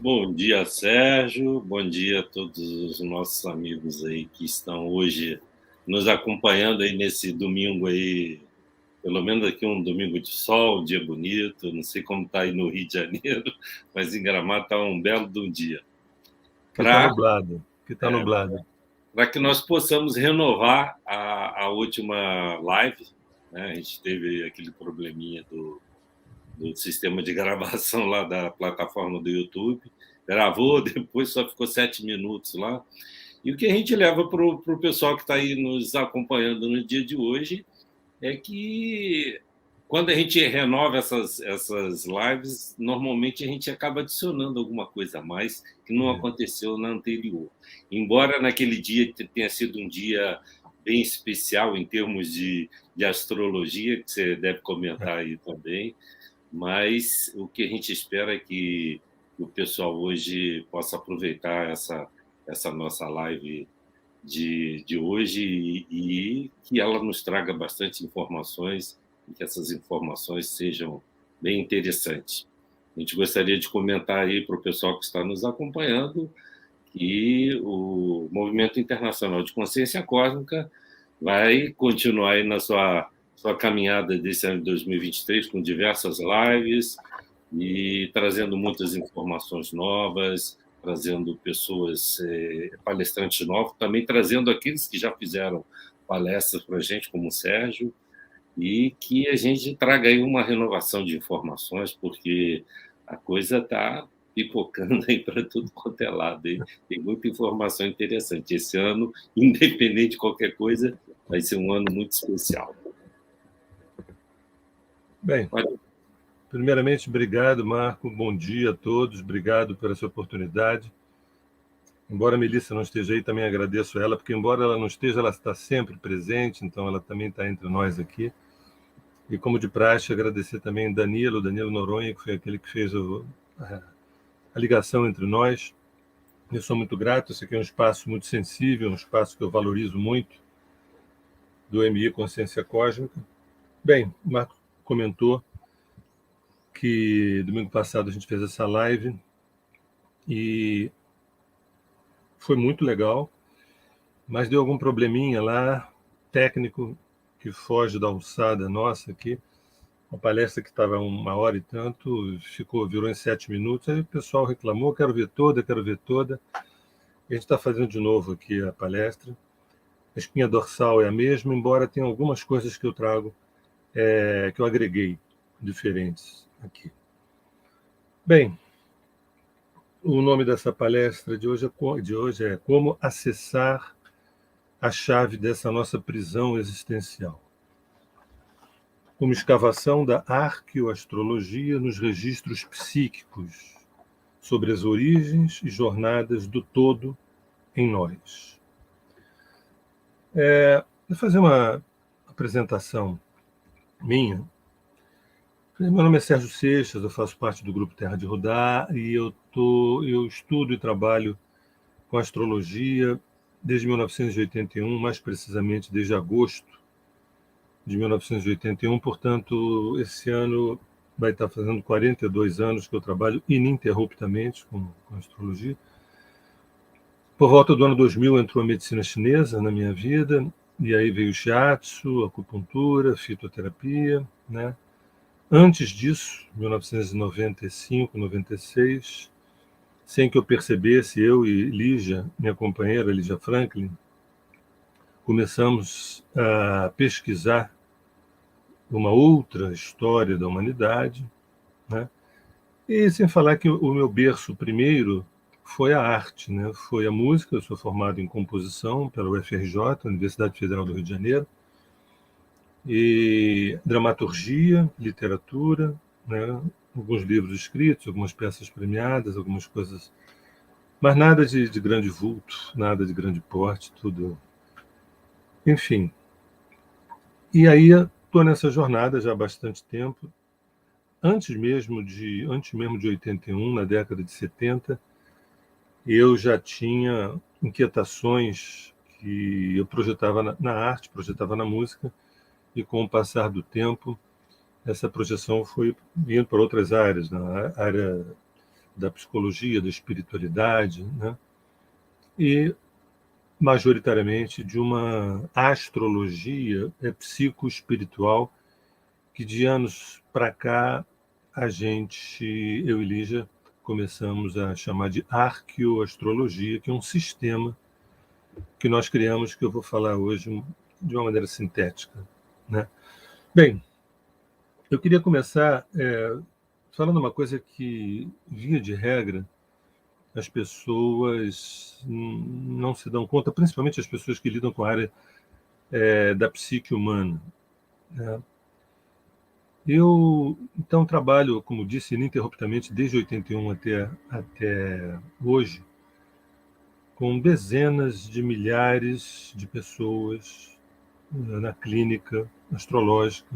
Bom dia, Sérgio. Bom dia a todos os nossos amigos aí que estão hoje nos acompanhando aí nesse domingo aí, pelo menos aqui um domingo de sol, um dia bonito. Não sei como está aí no Rio de Janeiro, mas em Gramado está um belo de um dia. Está nublado. Nublado. Para que nós possamos renovar a última live, né? A gente teve aquele probleminha do sistema de gravação lá da plataforma do YouTube, gravou, depois só ficou 7 minutos lá. E o que a gente leva para o pessoal que está aí nos acompanhando no dia de hoje é que, quando a gente renova essas lives, normalmente a gente acaba adicionando alguma coisa a mais que não aconteceu na anterior. Embora naquele dia tenha sido um dia bem especial em termos de astrologia, que você deve comentar aí também, mas o que a gente espera é que o pessoal hoje possa aproveitar essa nossa live de hoje e que ela nos traga bastante informações e que essas informações sejam bem interessantes. A gente gostaria de comentar aí para o pessoal que está nos acompanhando que o Movimento Internacional de Consciência Cósmica vai continuar aí na sua caminhada desse ano de 2023 com diversas lives e trazendo muitas informações novas, trazendo pessoas, palestrantes novos, também trazendo aqueles que já fizeram palestras para a gente, como o Sérgio, e que a gente traga aí uma renovação de informações, porque a coisa está pipocando aí para tudo quanto é lado. Hein? Tem muita informação interessante. Esse ano, independente de qualquer coisa, vai ser um ano muito especial. Bem, primeiramente, obrigado, Marco. Bom dia a todos. Obrigado por essa oportunidade. Embora a Melissa não esteja aí, também agradeço a ela, porque, embora ela não esteja, ela está sempre presente, então ela também está entre nós aqui. E, como de praxe, agradecer também Danilo Noronha, que foi aquele que fez a ligação entre nós. Eu sou muito grato. Esse aqui é um espaço muito sensível, um espaço que eu valorizo muito, do MI Consciência Cósmica. Bem, o Marco comentou que domingo passado a gente fez essa live e foi muito legal, mas deu algum probleminha lá, técnico, que foge da alçada nossa aqui. Uma palestra que estava 1h e tanto, virou em 7 minutos, aí o pessoal reclamou, quero ver toda. A gente está fazendo de novo aqui a palestra. A espinha dorsal é a mesma, embora tenha algumas coisas que eu trago, que eu agreguei, diferentes aqui. Bem, o nome dessa palestra de hoje é Como Acessar a Chave dessa Nossa Prisão Existencial. uma escavação da arqueoastrologia nos registros psíquicos sobre as origens e jornadas do todo em nós. Vou fazer uma apresentação minha. Meu nome é Sérgio Seixas, eu faço parte do Grupo Terra de Rudá e eu estudo e trabalho com astrologia desde 1981, mais precisamente desde agosto de 1981. Portanto, esse ano vai estar fazendo 42 anos que eu trabalho ininterruptamente com astrologia. Por volta do ano 2000 entrou a medicina chinesa na minha vida, e aí veio o shiatsu, acupuntura, fitoterapia, né? Antes disso, 1995, 96, sem que eu percebesse, eu e Lígia, minha companheira, Lígia Franklin, começamos a pesquisar uma outra história da humanidade, né? E sem falar que o meu berço primeiro foi a arte, né? Foi a música. Eu sou formado em composição pela UFRJ, Universidade Federal do Rio de Janeiro, e dramaturgia, literatura, né? Alguns livros escritos, algumas peças premiadas, algumas coisas, mas nada de grande vulto, nada de grande porte, tudo. Enfim. E aí estou nessa jornada já há bastante tempo. Antes mesmo de 81, na década de 70, eu já tinha inquietações que eu projetava na arte, projetava na música, e com o passar do tempo, essa projeção foi indo para outras áreas, na área da psicologia, da espiritualidade, né? E majoritariamente de uma astrologia psicoespiritual que de anos para cá eu e Lígia, começamos a chamar de arqueoastrologia, que é um sistema que nós criamos, que eu vou falar hoje de uma maneira sintética, né? Bem, eu queria começar falando uma coisa que, via de regra, as pessoas não se dão conta, principalmente as pessoas que lidam com a área da psique humana, né? Eu, então, trabalho, como disse, ininterruptamente desde 81 até hoje, com dezenas de milhares de pessoas na clínica astrológica,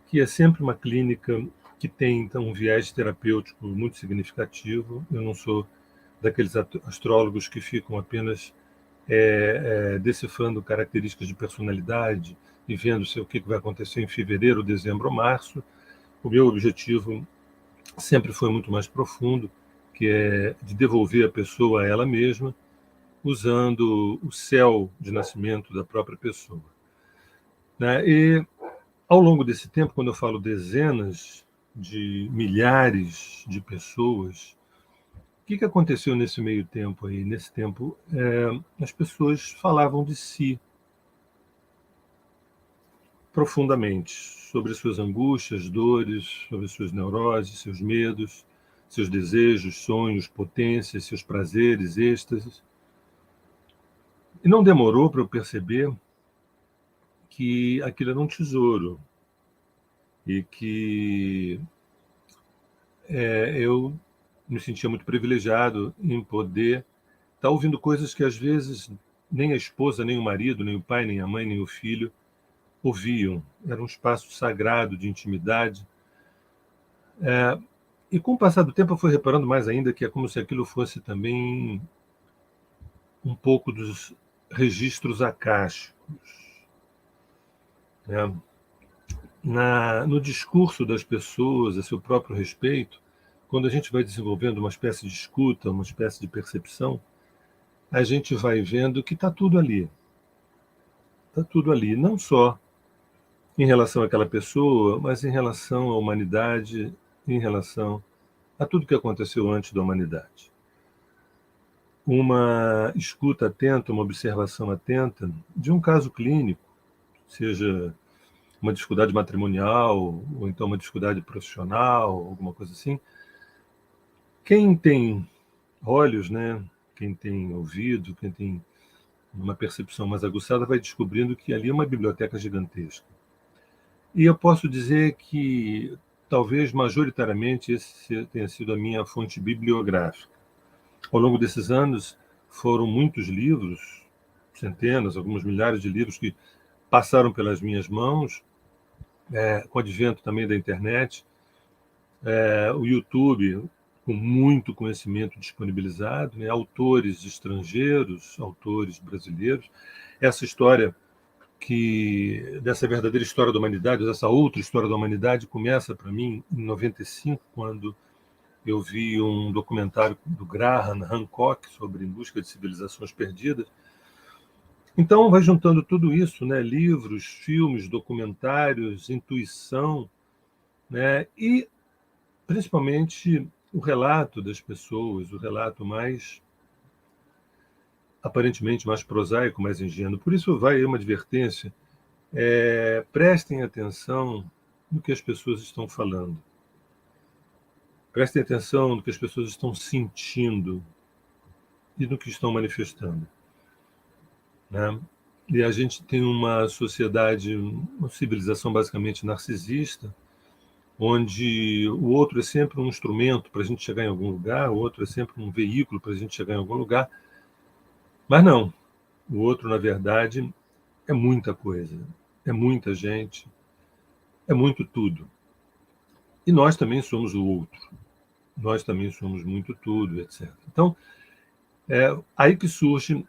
que é sempre uma clínica que tem, então, um viés terapêutico muito significativo. Eu não sou daqueles astrólogos que ficam apenas decifrando características de personalidade e vendo se o que vai acontecer em fevereiro, dezembro ou março. O meu objetivo sempre foi muito mais profundo, que é de devolver a pessoa a ela mesma, usando o céu de nascimento da própria pessoa, né? E ao longo desse tempo, quando eu falo dezenas de milhares de pessoas, o que aconteceu nesse meio tempo aí? Nesse tempo, as pessoas falavam de si profundamente, sobre suas angústias, dores, sobre suas neuroses, seus medos, seus desejos, sonhos, potências, seus prazeres, êxtases. E não demorou para eu perceber que aquilo era um tesouro e que eu me sentia muito privilegiado em poder estar ouvindo coisas que às vezes nem a esposa, nem o marido, nem o pai, nem a mãe, nem o filho ouviam. Era um espaço sagrado de intimidade. E com o passar do tempo eu fui reparando mais ainda que é como se aquilo fosse também um pouco dos registros akáshicos, né? No discurso das pessoas a seu próprio respeito, quando a gente vai desenvolvendo uma espécie de escuta, uma espécie de percepção, a gente vai vendo que está tudo ali. Está tudo ali, não só em relação àquela pessoa, mas em relação à humanidade, em relação a tudo que aconteceu antes da humanidade. Uma escuta atenta, uma observação atenta de um caso clínico, seja uma dificuldade matrimonial, ou então uma dificuldade profissional, alguma coisa assim. Quem tem olhos, né? Quem tem ouvido, quem tem uma percepção mais aguçada, vai descobrindo que ali é uma biblioteca gigantesca. E eu posso dizer que, talvez majoritariamente, esse tenha sido a minha fonte bibliográfica. Ao longo desses anos, foram muitos livros, centenas, alguns milhares de livros que passaram pelas minhas mãos, com o advento também da internet, o YouTube, com muito conhecimento disponibilizado, né? Autores estrangeiros, autores brasileiros. Essa história dessa verdadeira história da humanidade, dessa outra história da humanidade, começa para mim em 95, quando eu vi um documentário do Graham Hancock sobre Em Busca de Civilizações Perdidas. Então, vai juntando tudo isso, né? Livros, filmes, documentários, intuição, né? E, principalmente, o relato das pessoas, o relato mais, aparentemente, mais prosaico, mais ingênuo. Por isso, vai aí uma advertência. Prestem atenção no que as pessoas estão falando. Prestem atenção no que as pessoas estão sentindo e no que estão manifestando, né? E a gente tem uma sociedade, uma civilização basicamente narcisista, onde o outro é sempre um instrumento para a gente chegar em algum lugar, o outro é sempre um veículo para a gente chegar em algum lugar. Mas não, o outro, na verdade, é muita coisa, é muita gente, é muito tudo. E nós também somos o outro, nós também somos muito tudo, etc. Então, é aí que surge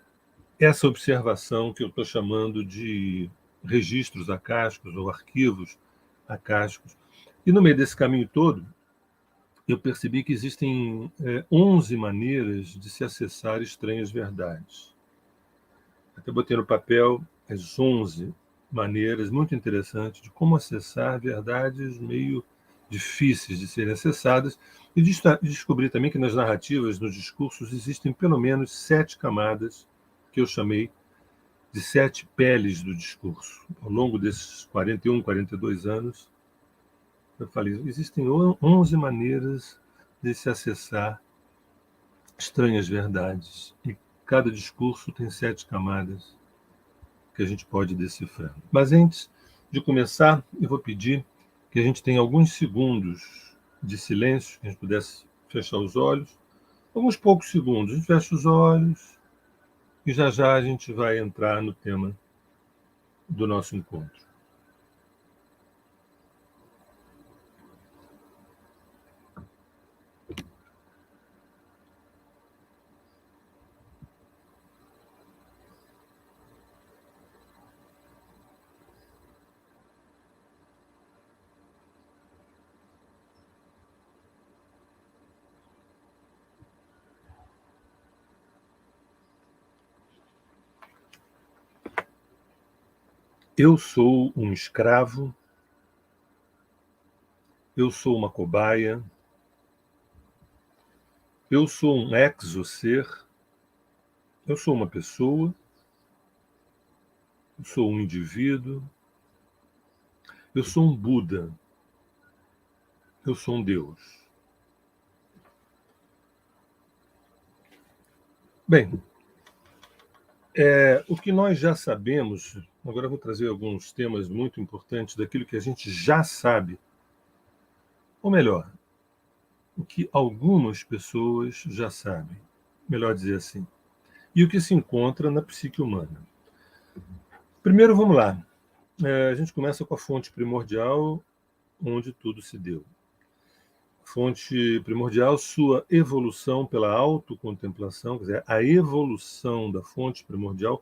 essa observação que eu estou chamando de registros acásticos ou arquivos acásticos. E no meio desse caminho todo, eu percebi que existem 11 maneiras de se acessar estranhas verdades. Até botei no papel as 11 maneiras muito interessantes de como acessar verdades meio difíceis de serem acessadas, e descobri também que nas narrativas, nos discursos, existem pelo menos 7 camadas que eu chamei de 7 peles do discurso. Ao longo desses 41, 42 anos, eu falei, existem 11 maneiras de se acessar estranhas verdades, e cada discurso tem 7 camadas que a gente pode decifrar. Mas antes de começar, eu vou pedir que a gente tenha alguns segundos de silêncio, que a gente pudesse fechar os olhos, alguns poucos segundos. A gente fecha os olhos e já já a gente vai entrar no tema do nosso encontro. Eu sou um escravo, eu sou uma cobaia, eu sou um exoser, eu sou uma pessoa, eu sou um indivíduo, eu sou um Buda, eu sou um Deus. Bem, o que nós já sabemos, agora eu vou trazer alguns temas muito importantes daquilo que a gente já sabe, ou melhor, o que algumas pessoas já sabem, melhor dizer assim, e o que se encontra na psique humana. Primeiro, vamos lá. A gente começa com a fonte primordial, onde tudo se deu. Fonte primordial, sua evolução pela autocontemplação, quer dizer, a evolução da fonte primordial.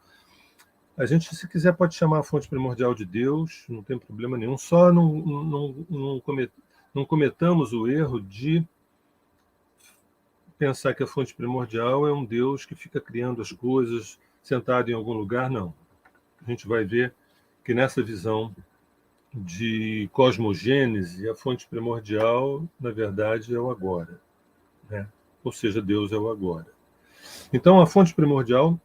A gente, se quiser, pode chamar a fonte primordial de Deus, não tem problema nenhum, só não cometamos o erro de pensar que a fonte primordial é um Deus que fica criando as coisas sentado em algum lugar, não. A gente vai ver que nessa visão de cosmogênese, a fonte primordial, na verdade, é o agora, né? Ou seja, Deus é o agora. Então, a fonte primordial,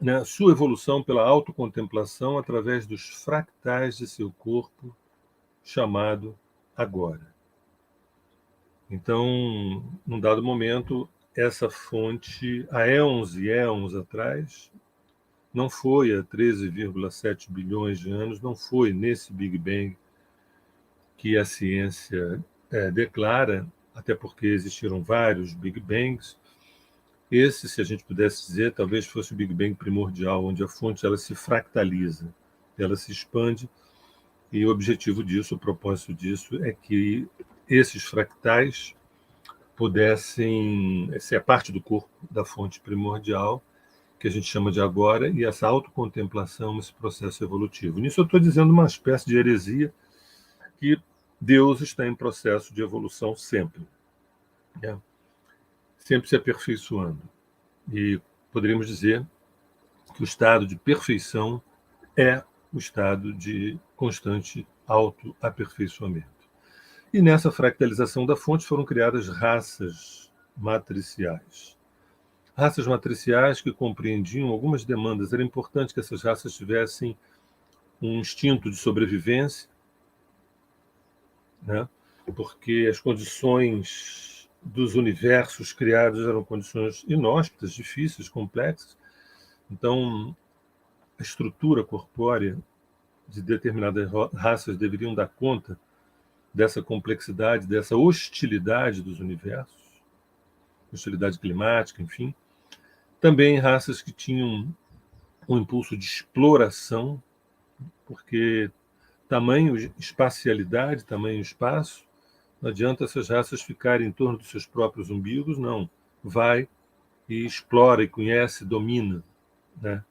né, sua evolução pela autocontemplação através dos fractais de seu corpo, chamado agora. Então, num dado momento, essa fonte, há éons e éons atrás, não foi há 13,7 bilhões de anos, não foi nesse Big Bang que a ciência declara, até porque existiram vários Big Bangs. Esse, se a gente pudesse dizer, talvez fosse o Big Bang primordial, onde a fonte ela se fractaliza, ela se expande, e o objetivo disso, o propósito disso, é que esses fractais pudessem ser parte do corpo da fonte primordial, que a gente chama de agora, e essa autocontemplação, esse processo evolutivo. Nisso eu estou dizendo uma espécie de heresia, que Deus está em processo de evolução sempre, né? Sempre se aperfeiçoando. E poderíamos dizer que o estado de perfeição é o estado de constante autoaperfeiçoamento. E nessa fractalização da fonte foram criadas raças matriciais. Raças matriciais que compreendiam algumas demandas. Era importante que essas raças tivessem um instinto de sobrevivência, né? Porque as condições dos universos criados eram condições inóspitas, difíceis, complexas. Então, a estrutura corpórea de determinadas raças deveriam dar conta dessa complexidade, dessa hostilidade dos universos, hostilidade climática, enfim. Também raças que tinham um impulso de exploração, porque tamanho espacialidade, tamanho espaço, não adianta essas raças ficarem em torno dos seus próprios umbigos, não. Vai e explora, e conhece, domina, né?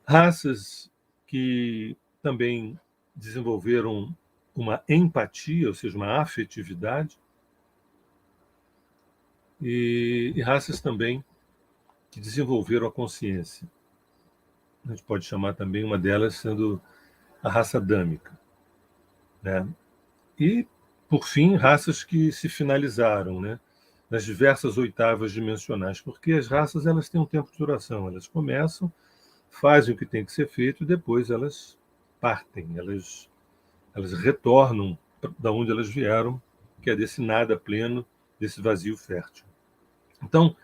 Raças que também desenvolveram uma empatia, ou seja, uma afetividade, e raças também que desenvolveram a consciência. A gente pode chamar também uma delas sendo a raça adâmica, né? E, por fim, raças que se finalizaram, né, nas diversas oitavas dimensionais, porque as raças elas têm um tempo de duração, elas começam, fazem o que tem que ser feito e depois elas partem, elas retornam da onde elas vieram, que é desse nada pleno, desse vazio fértil. Então,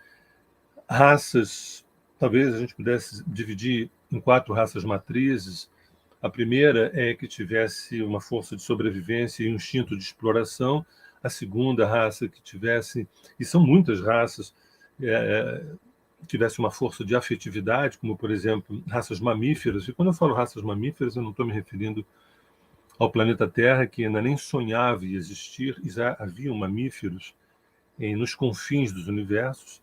raças, talvez a gente pudesse dividir em 4 raças matrizes. A primeira é que tivesse uma força de sobrevivência e um instinto de exploração. A segunda raça que tivesse, e são muitas raças, tivesse uma força de afetividade, como, por exemplo, raças mamíferas. E quando eu falo raças mamíferas, eu não estou me referindo ao planeta Terra, que ainda nem sonhava em existir, e já haviam mamíferos nos confins dos universos.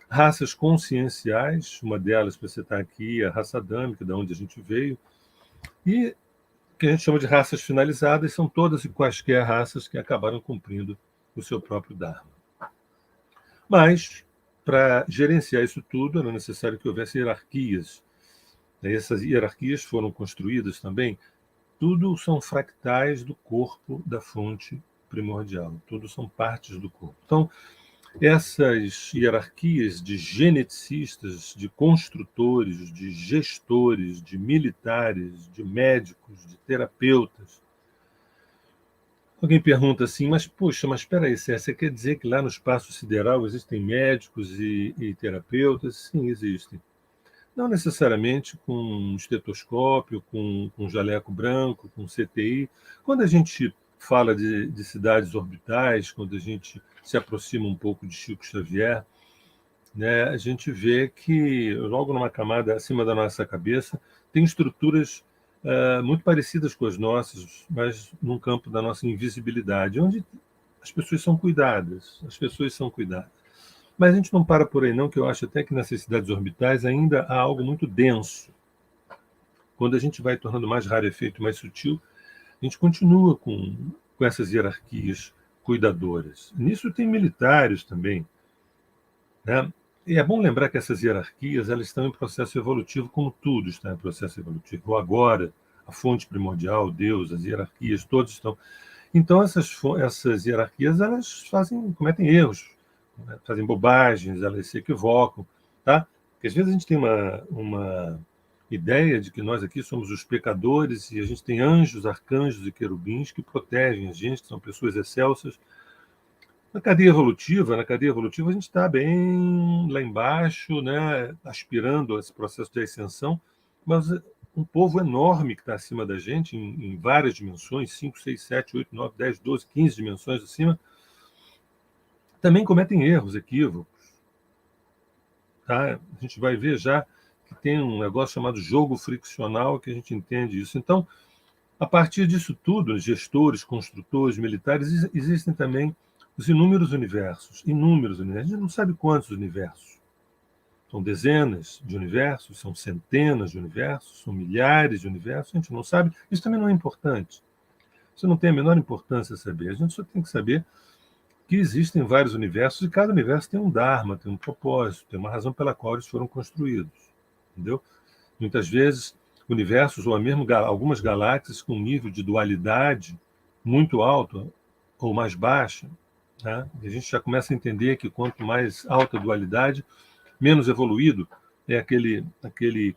Raças conscienciais, uma delas, para citar aqui, a raça adâmica, da onde a gente veio, e que a gente chama de raças finalizadas, são todas e quaisquer raças que acabaram cumprindo o seu próprio Dharma. Mas, para gerenciar isso tudo, era necessário que houvesse hierarquias. Essas hierarquias foram construídas também. Tudo são fractais do corpo da fonte primordial. Tudo são partes do corpo. Então, essas hierarquias de geneticistas, de construtores, de gestores, de militares, de médicos, de terapeutas. Alguém pergunta assim, mas poxa, mas espera aí, você quer dizer que lá no espaço sideral existem médicos e terapeutas? Sim, existem. Não necessariamente com um estetoscópio, com jaleco branco, com CTI. Quando a gente fala de cidades orbitais, quando a gente se aproxima um pouco de Chico Xavier, né, a gente vê que logo numa camada acima da nossa cabeça tem estruturas muito parecidas com as nossas, mas num campo da nossa invisibilidade, onde as pessoas são cuidadas, Mas a gente não para por aí não, que eu acho até que nessas cidades orbitais ainda há algo muito denso. Quando a gente vai tornando mais rarefeito, mais sutil, a gente continua com essas hierarquias cuidadoras. Nisso tem militares também, né? E é bom lembrar que essas hierarquias elas estão em processo evolutivo, como tudo está em processo evolutivo. O agora, a fonte primordial, Deus, as hierarquias, todos estão. Então, essas hierarquias elas cometem erros, né? Fazem bobagens, elas se equivocam, tá? Porque às vezes a gente tem uma ideia de que nós aqui somos os pecadores e a gente tem anjos, arcanjos e querubins que protegem a gente, que são pessoas excelsas. Na cadeia evolutiva a gente está bem lá embaixo, né, aspirando a esse processo de ascensão, mas um povo enorme que está acima da gente, em várias dimensões, 5, 6, 7, 8, 9, 10, 12, 15 dimensões acima, também cometem erros, equívocos. Tá? A gente vai ver já que tem um negócio chamado jogo friccional, que a gente entende isso. Então, a partir disso tudo, gestores, construtores, militares, existem também os inúmeros universos. Inúmeros universos. A gente não sabe quantos universos. São dezenas de universos, são centenas de universos, são milhares de universos, a gente não sabe. Isso também não é importante. Isso não tem a menor importância saber. A gente só tem que saber que existem vários universos e cada universo tem um dharma, tem um propósito, tem uma razão pela qual eles foram construídos. Entendeu? Muitas vezes, universos ou mesmo algumas galáxias com um nível de dualidade muito alto ou mais baixa, né? E a gente já começa a entender que quanto mais alta a dualidade, menos evoluído é aquele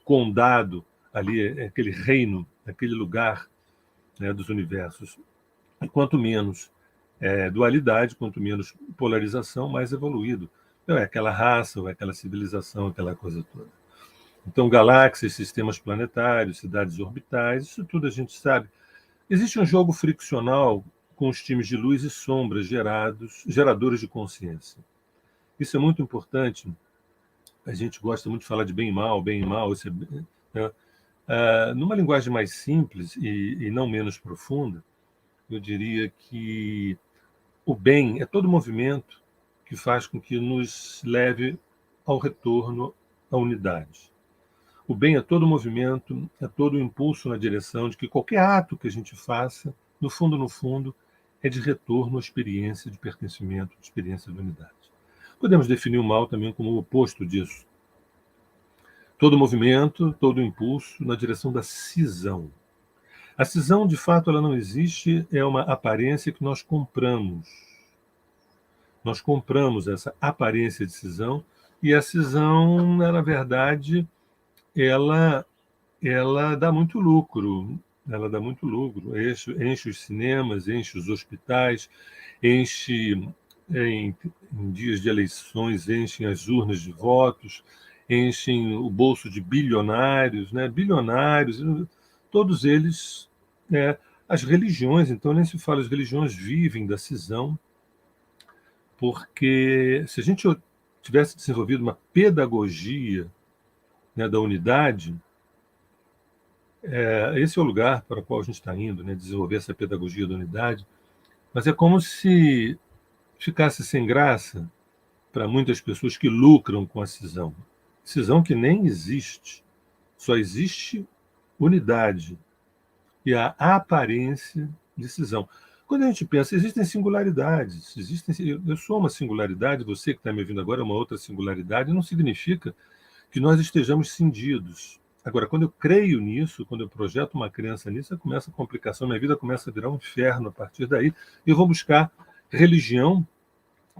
condado ali, é aquele reino, aquele lugar, né, dos universos. E quanto menos dualidade, quanto menos polarização, mais evoluído. Então, é aquela raça, ou é aquela civilização, aquela coisa toda. Então, galáxias, sistemas planetários, cidades orbitais, isso tudo a gente sabe. Existe um jogo friccional com os times de luz e sombras geradores de consciência. Isso é muito importante. A gente gosta muito de falar de bem e mal. Isso né? Numa linguagem mais simples e não menos profunda, eu diria que o bem é todo movimento que faz com que nos leve ao retorno à unidade. O bem é todo movimento, é todo impulso na direção de que qualquer ato que a gente faça, no fundo, é de retorno à experiência de pertencimento, de experiência de unidade. Podemos definir o mal também como o oposto disso. Todo movimento, todo impulso na direção da cisão. A cisão, de fato, ela não existe, é uma aparência que nós compramos. Nós compramos essa aparência de cisão e a cisão, na verdade, ela dá muito lucro. Ela dá muito lucro. Enche os cinemas, enche os hospitais, enche em dias de eleições, enchem as urnas de votos, enchem o bolso de bilionários, né? Bilionários, todos eles, né? As religiões, então nem se fala, as religiões vivem da cisão, porque se a gente tivesse desenvolvido uma pedagogia, né, da unidade, esse é o lugar para o qual a gente está indo, né, desenvolver essa pedagogia da unidade, mas é como se ficasse sem graça para muitas pessoas que lucram com a cisão. Cisão que nem existe, só existe unidade e a aparência de cisão. Quando a gente pensa, existem singularidades, eu sou uma singularidade, você que está me ouvindo agora é uma outra singularidade, não significa que nós estejamos cindidos. Agora, quando eu creio nisso, quando eu projeto uma crença nisso, começa a complicação, minha vida começa a virar um inferno a partir daí. Eu vou buscar religião,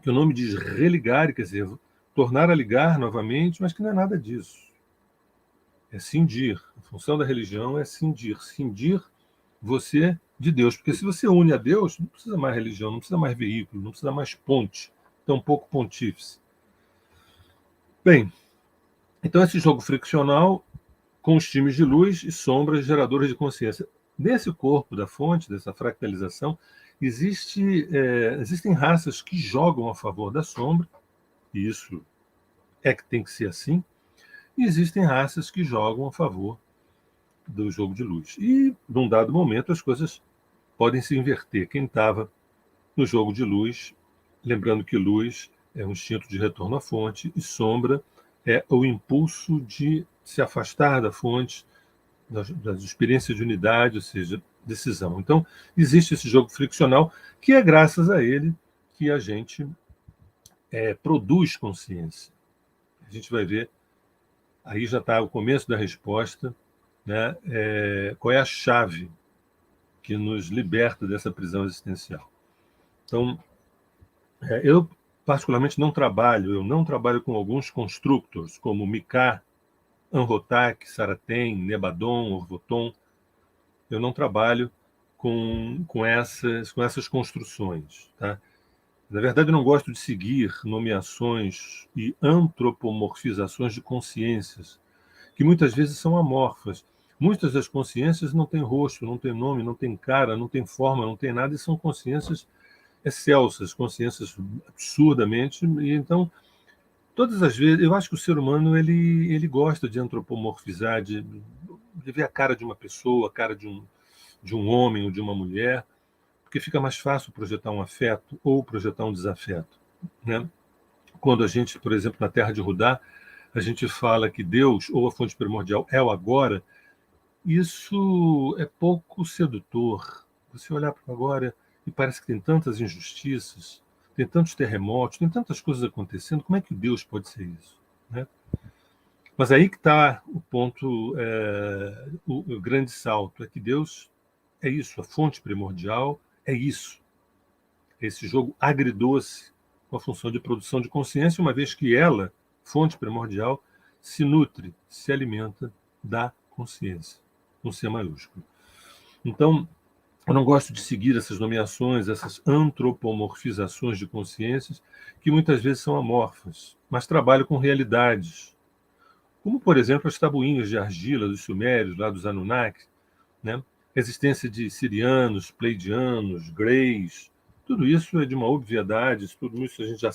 que o nome diz religar, quer dizer, tornar a ligar novamente, mas que não é nada disso. É cindir. A função da religião é cindir. Cindir você de Deus. Porque se você une a Deus, não precisa mais religião, não precisa mais veículo, não precisa mais ponte, tampouco pontífice. Bem, então esse jogo friccional com os times de luz e sombras geradores de consciência. Nesse corpo da fonte, dessa fractalização, existem raças que jogam a favor da sombra, e isso é que tem que ser assim, e existem raças que jogam a favor do jogo de luz. E, num dado momento, as coisas podem se inverter. Quem estava no jogo de luz, lembrando que luz é um instinto de retorno à fonte, e sombra é o impulso de se afastar da fonte, das experiências de unidade, ou seja, decisão. Então, existe esse jogo friccional, que é graças a ele que a gente produz consciência. A gente vai ver, aí já está o começo da resposta, né? Qual é a chave que nos liberta dessa prisão existencial. Então, eu particularmente não trabalho com alguns constructors, como Miká, Anrotak, Saraten, Nebadon, Orvoton. Eu não trabalho com essas construções. Tá? Na verdade, eu não gosto de seguir nomeações e antropomorfizações de consciências, que muitas vezes são amorfas. Muitas das consciências não têm rosto, não têm nome, não têm cara, não têm forma, não têm nada, e são consciências excelsas, consciências absurdamente. E então, todas as vezes, eu acho que o ser humano ele gosta de antropomorfizar, de ver a cara de uma pessoa, a cara de um homem ou de uma mulher, porque fica mais fácil projetar um afeto ou projetar um desafeto, né? Quando a gente, por exemplo, na Terra de Judá, a gente fala que Deus, ou a fonte primordial, é o agora, isso é pouco sedutor. Você olhar para o agora e parece que tem tantas injustiças, tem tantos terremotos, tem tantas coisas acontecendo, como é que Deus pode ser isso, né? Mas aí que está o ponto, o grande salto, é que Deus é isso, a fonte primordial é isso, é esse jogo agridoce com a função de produção de consciência, uma vez que ela, fonte primordial, se nutre, se alimenta da consciência, com C maiúsculo. Então, eu não gosto de seguir essas nomeações, essas antropomorfizações de consciências, que muitas vezes são amorfas, mas trabalham com realidades, como, por exemplo, as tabuinhas de argila dos sumérios, lá dos Anunnaki, né? A existência de sirianos, pleidianos, greys, tudo isso é de uma obviedade, tudo isso a gente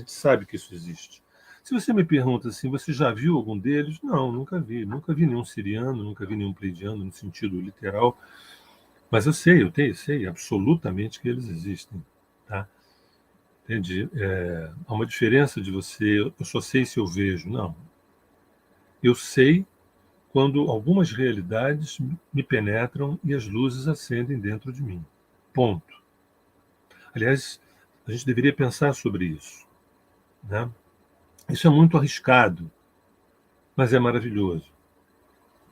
sabe que isso existe. Se você me pergunta assim, você já viu algum deles? Não, nunca vi. Nunca vi nenhum siriano, nunca vi nenhum pleidiano no sentido literal, mas eu sei absolutamente que eles existem, tá? Entendi. Há uma diferença de você, eu só sei se eu vejo. Não. Eu sei quando algumas realidades me penetram e as luzes acendem dentro de mim. Ponto. Aliás, a gente deveria pensar sobre isso, né? Isso é muito arriscado, mas é maravilhoso.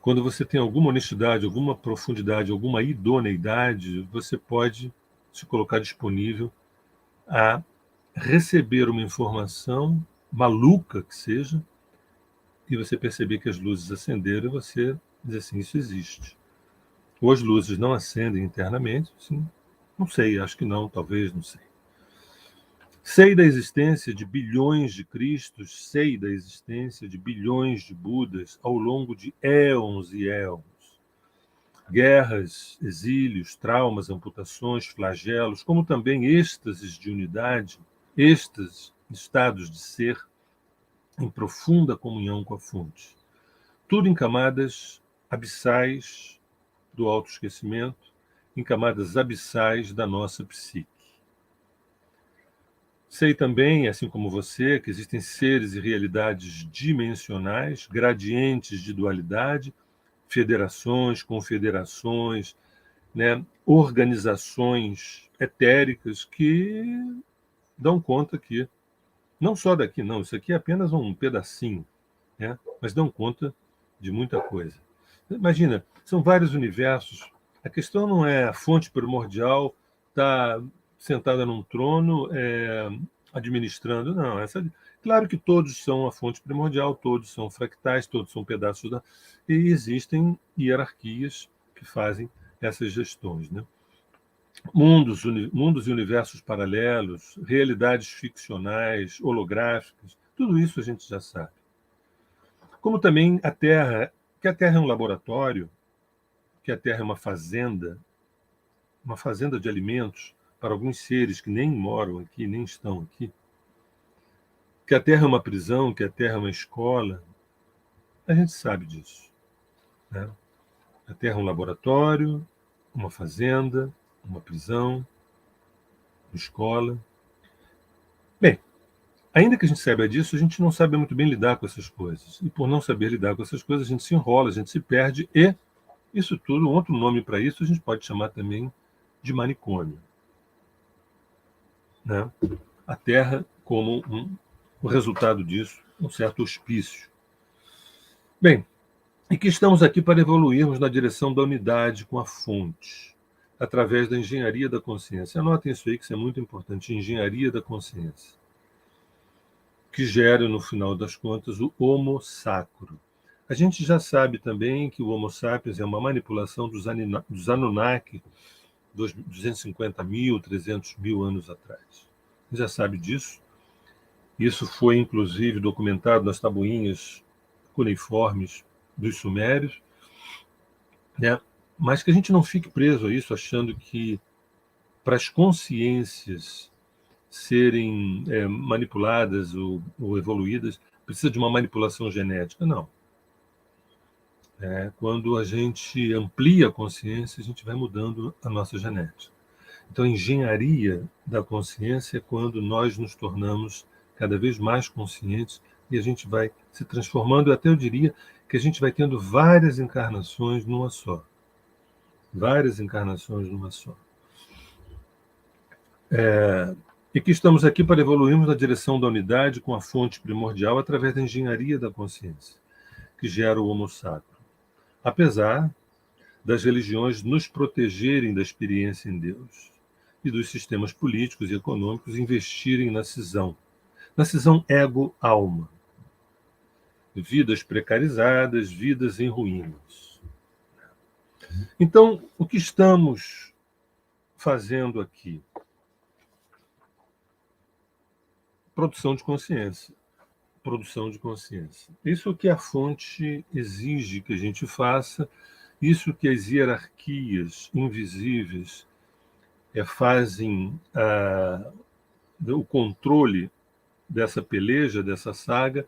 Quando você tem alguma honestidade, alguma profundidade, alguma idoneidade, você pode se colocar disponível a receber uma informação maluca que seja, e você perceber que as luzes acenderam e você diz assim, isso existe. Ou as luzes não acendem internamente, sim, não sei, acho que não, talvez, não sei. Sei da existência de bilhões de Cristos, sei da existência de bilhões de Budas ao longo de éons e éons. Guerras, exílios, traumas, amputações, flagelos, como também êxtases de unidade, êxtases, estados de ser em profunda comunhão com a fonte. Tudo em camadas abissais do autoesquecimento, em camadas abissais da nossa psique. Sei também, assim como você, que existem seres e realidades dimensionais, gradientes de dualidade, federações, confederações, né, organizações etéricas que dão conta que, não só daqui, não, isso aqui é apenas um pedacinho, né, mas dão conta de muita coisa. Imagina, são vários universos. A questão não é a fonte primordial estar sentada num trono administrando, não. Claro que todos são a fonte primordial, todos são fractais, todos são pedaços da. E existem hierarquias que fazem essas gestões, né? Mundos e universos paralelos, realidades ficcionais, holográficas, tudo isso a gente já sabe. Como também a Terra, que a Terra é um laboratório, que a Terra é uma fazenda de alimentos para alguns seres que nem moram aqui, nem estão aqui, que a Terra é uma prisão, que a Terra é uma escola, a gente sabe disso, né? A Terra é um laboratório, uma fazenda, uma prisão, uma escola. Bem, ainda que a gente saiba disso, a gente não sabe muito bem lidar com essas coisas. E por não saber lidar com essas coisas, a gente se enrola, a gente se perde e isso tudo, um outro nome para isso, a gente pode chamar também de manicômio, né? A Terra como o resultado disso, um certo hospício. Bem, e que estamos aqui para evoluirmos na direção da unidade com a fonte, através da engenharia da consciência. Anotem isso aí, que isso é muito importante, engenharia da consciência, que gera, no final das contas, o Homo Sacro. A gente já sabe também que o Homo sapiens é uma manipulação dos Anunnaki, 250 mil, 300 mil anos atrás. A gente já sabe disso. Isso foi, inclusive, documentado nas tabuinhas cuneiformes dos sumérios. né? Mas que a gente não fique preso a isso, achando que para as consciências serem manipuladas ou evoluídas, precisa de uma manipulação genética. Não. Quando a gente amplia a consciência, a gente vai mudando a nossa genética. Então, a engenharia da consciência é quando nós nos tornamos cada vez mais conscientes e a gente vai se transformando. Até eu diria que a gente vai tendo várias encarnações numa só. Várias encarnações numa só. E que estamos aqui para evoluirmos na direção da unidade com a fonte primordial através da engenharia da consciência, que gera o Homo Sacro. Apesar das religiões nos protegerem da experiência em Deus e dos sistemas políticos e econômicos investirem na cisão ego-alma. Vidas precarizadas, vidas em ruínas. Então, o que estamos fazendo aqui? Produção de consciência. Produção de consciência. Isso que a fonte exige que a gente faça, isso que as hierarquias invisíveis fazem o controle dessa peleja, dessa saga,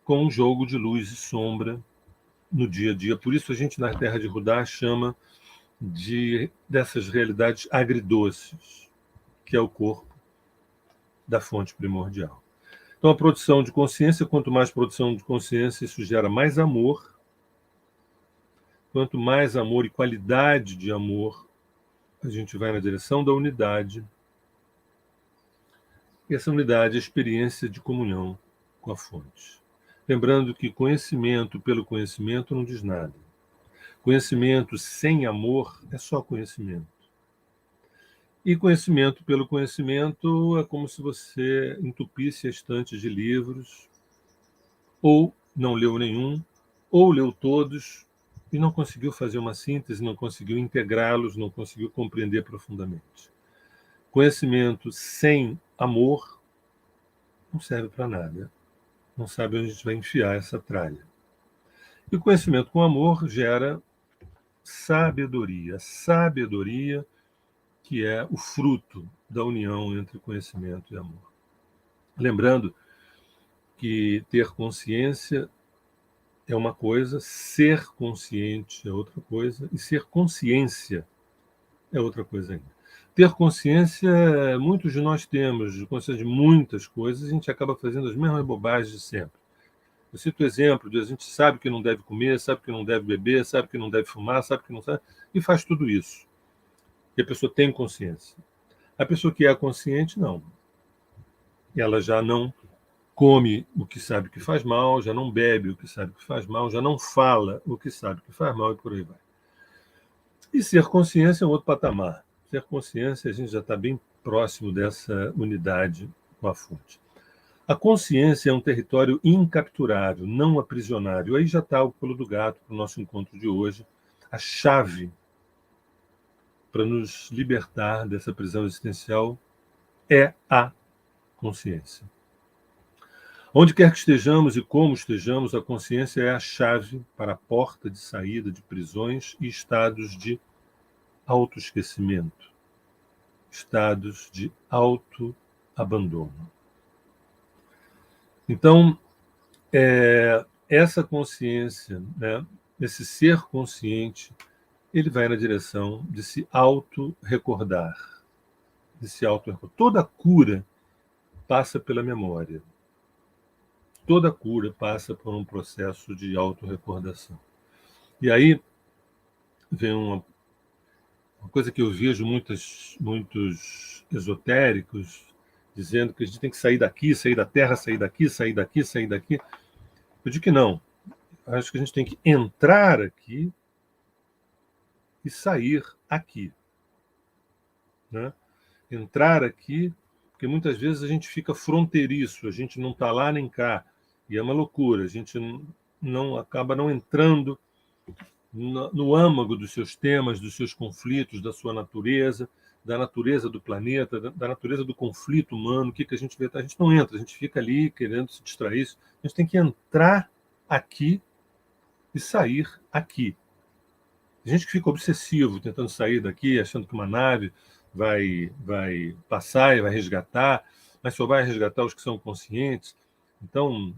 com um jogo de luz e sombra no dia a dia. Por isso a gente, na Terra de Rudá, chama dessas realidades agridoces, que é o corpo da fonte primordial. Então, a produção de consciência, quanto mais produção de consciência, isso gera mais amor. Quanto mais amor e qualidade de amor, a gente vai na direção da unidade. E essa unidade é a experiência de comunhão com a fonte. Lembrando que conhecimento pelo conhecimento não diz nada. Conhecimento sem amor é só conhecimento. E conhecimento pelo conhecimento é como se você entupisse a estante de livros, ou não leu nenhum, ou leu todos e não conseguiu fazer uma síntese, não conseguiu integrá-los, não conseguiu compreender profundamente. Conhecimento sem amor não serve para nada. Não sabe onde a gente vai enfiar essa tralha. E o conhecimento com amor gera sabedoria. Sabedoria que é o fruto da união entre conhecimento e amor. Lembrando que ter consciência é uma coisa, ser consciente é outra coisa, e ser consciência é outra coisa ainda. Ter consciência, muitos de nós temos, consciência de muitas coisas, a gente acaba fazendo as mesmas bobagens de sempre. Eu cito o exemplo de a gente sabe que não deve comer, sabe que não deve beber, sabe que não deve fumar, sabe que não sabe, e faz tudo isso. E a pessoa tem consciência. A pessoa que é consciente, não. Ela já não come o que sabe que faz mal, já não bebe o que sabe que faz mal, já não fala o que sabe que faz mal e por aí vai. E ser consciência é um outro patamar. Ser consciência, a gente já está bem próximo dessa unidade com a fonte. A consciência é um território incapturável, não aprisionável. Aí já está o pulo do gato para o nosso encontro de hoje, a chave para nos libertar dessa prisão existencial é a consciência. Onde quer que estejamos e como estejamos, a consciência é a chave para a porta de saída de prisões e estados de autoesquecimento, estados de autoabandono. Então, essa consciência, né, esse ser consciente, ele vai na direção de se auto-recordar. Toda cura passa pela memória. Toda cura passa por um processo de auto-recordação. E aí vem uma coisa que eu vejo muitos esotéricos dizendo que a gente tem que sair daqui, sair da Terra, sair daqui, sair daqui, sair daqui. Eu digo que não. Acho que a gente tem que entrar aqui e sair aqui. Né? Entrar aqui, porque muitas vezes a gente fica fronteiriço, a gente não está lá nem cá. E é uma loucura, a gente não acaba não entrando no âmago dos seus temas, dos seus conflitos, da sua natureza, da natureza do planeta, da natureza do conflito humano. O que a gente vê? A gente não entra, a gente fica ali querendo se distrair. A gente tem que entrar aqui e sair aqui. Tem gente que fica obsessivo, tentando sair daqui, achando que uma nave vai passar e vai resgatar, mas só vai resgatar os que são conscientes. Então,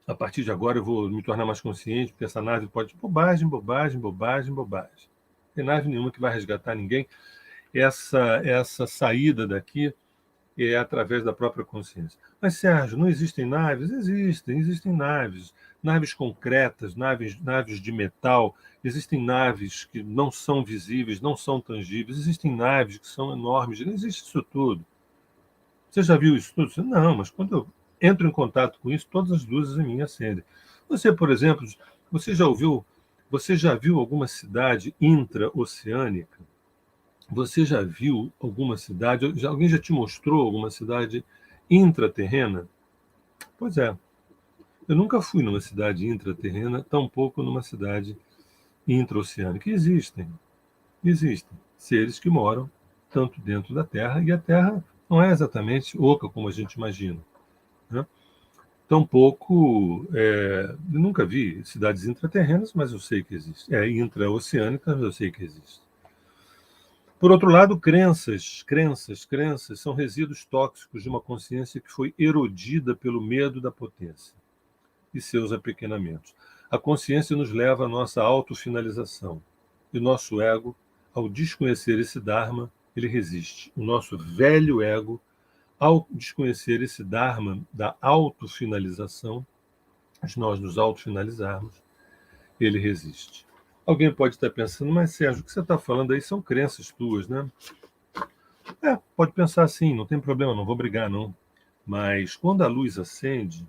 a partir de agora eu vou me tornar mais consciente, porque essa nave pode... Bobagem, bobagem, bobagem, bobagem. Não tem nave nenhuma que vai resgatar ninguém. Essa saída daqui é através da própria consciência. Mas, Sérgio, não existem naves? Existem naves. Naves concretas, naves de metal, existem naves que não são visíveis, não são tangíveis, existem naves que são enormes, não existe isso tudo. Você já viu isso tudo? Não, mas quando eu entro em contato com isso, todas as luzes em mim acendem. Você, por exemplo, você já viu alguma cidade intraoceânica? Você já viu alguma cidade? Alguém já te mostrou alguma cidade intraterrena? Pois é. Eu nunca fui numa cidade intraterrena, tampouco numa cidade intraoceânica. Existem seres que moram tanto dentro da Terra, e a Terra não é exatamente oca como a gente imagina, né? Tampouco, eu nunca vi cidades intraterrenas, mas eu sei que existe. Intraoceânicas, eu sei que existe. Por outro lado, crenças são resíduos tóxicos de uma consciência que foi erodida pelo medo da potência e seus apequenamentos. A consciência nos leva à nossa autofinalização. E nosso ego, ao desconhecer esse Dharma, ele resiste. O nosso velho ego, ao desconhecer esse Dharma da autofinalização, de nós nos autofinalizarmos, ele resiste. Alguém pode estar pensando, mas Sérgio, o que você está falando aí são crenças tuas, né? Pode pensar assim, não tem problema, não vou brigar, não. Mas quando a luz acende,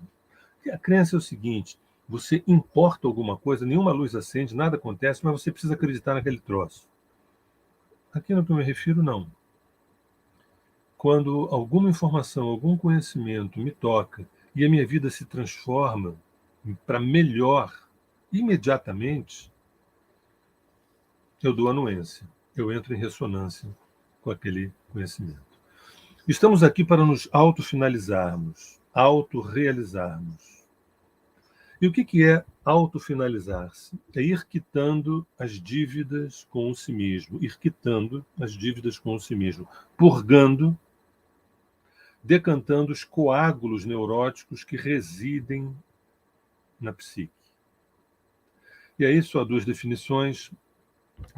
a crença é o seguinte: você importa alguma coisa, nenhuma luz acende, nada acontece, mas você precisa acreditar naquele troço. Aqui no que eu me refiro, não. Quando alguma informação, algum conhecimento me toca e a minha vida se transforma para melhor imediatamente, eu dou anuência, eu entro em ressonância com aquele conhecimento. Estamos aqui para nos autofinalizarmos, autorrealizarmos. E o que é autofinalizar-se? É ir quitando as dívidas com o si mesmo, purgando, decantando os coágulos neuróticos que residem na psique. E aí só há duas definições.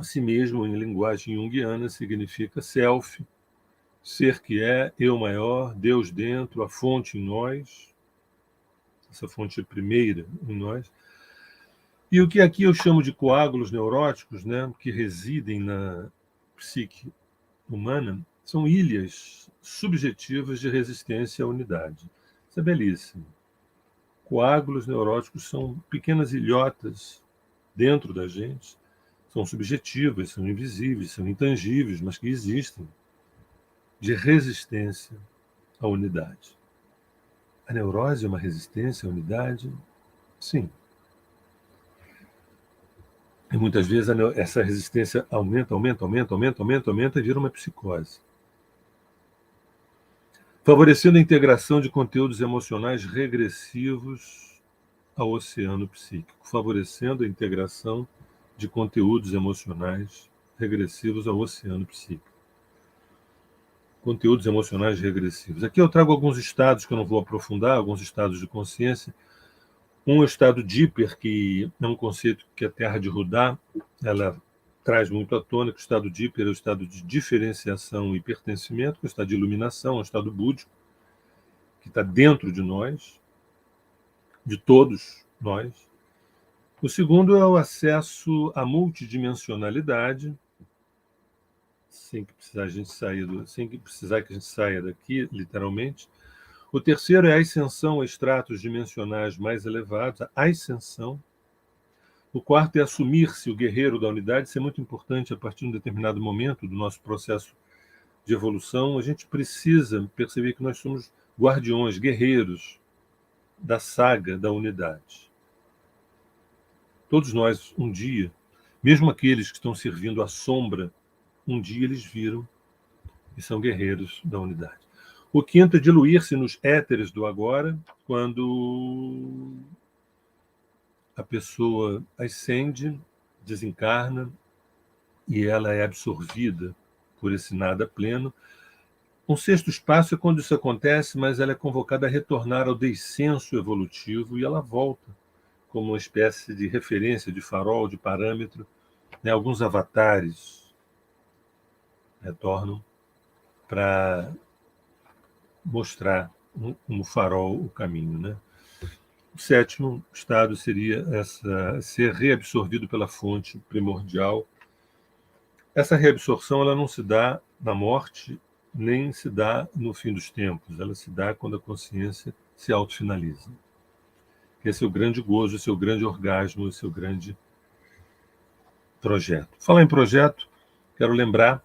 Si mesmo, em linguagem junguiana, significa self, ser que é, eu maior, Deus dentro, a fonte em nós, essa fonte primeira em nós. E o que aqui eu chamo de coágulos neuróticos, né, que residem na psique humana, são ilhas subjetivas de resistência à unidade. Isso é belíssimo. Coágulos neuróticos são pequenas ilhotas dentro da gente, são subjetivas, são invisíveis, são intangíveis, mas que existem, de resistência à unidade. A neurose é uma resistência à unidade? Sim. E muitas vezes essa resistência aumenta e vira uma psicose. Favorecendo a integração de conteúdos emocionais regressivos ao oceano psíquico. Favorecendo a integração de conteúdos emocionais regressivos ao oceano psíquico. Conteúdos emocionais regressivos. Aqui eu trago alguns estados que eu não vou aprofundar, alguns estados de consciência. Um é o estado Dipper, que é um conceito que a Terra de Rudá ela traz muito à tona, que o estado Dipper é o estado de diferenciação e pertencimento, que é o estado de iluminação, é o estado búdico, que está dentro de nós, de todos nós. O segundo é o acesso à multidimensionalidade, sem que precisar que a gente saia daqui, literalmente. O terceiro é a ascensão a estratos dimensionais mais elevados, a ascensão. O quarto é assumir-se o guerreiro da unidade. Isso é muito importante a partir de um determinado momento do nosso processo de evolução. A gente precisa perceber que nós somos guardiões, guerreiros da saga da unidade. Todos nós, um dia, mesmo aqueles que estão servindo à sombra, um dia eles viram e são guerreiros da unidade. O quinto é diluir-se nos éteres do agora, quando a pessoa ascende, desencarna e ela é absorvida por esse nada pleno. Um sexto espaço é quando isso acontece, mas ela é convocada a retornar ao descenso evolutivo e ela volta como uma espécie de referência, de farol, de parâmetro. Né? Alguns avatares retornam para mostrar como farol o caminho. Né? O sétimo estado seria ser reabsorvido pela fonte primordial. Essa reabsorção ela não se dá na morte, nem se dá no fim dos tempos. Ela se dá quando a consciência se autofinaliza. Esse é o grande gozo, esse é o grande orgasmo, esse é o grande projeto. Falar em projeto, quero lembrar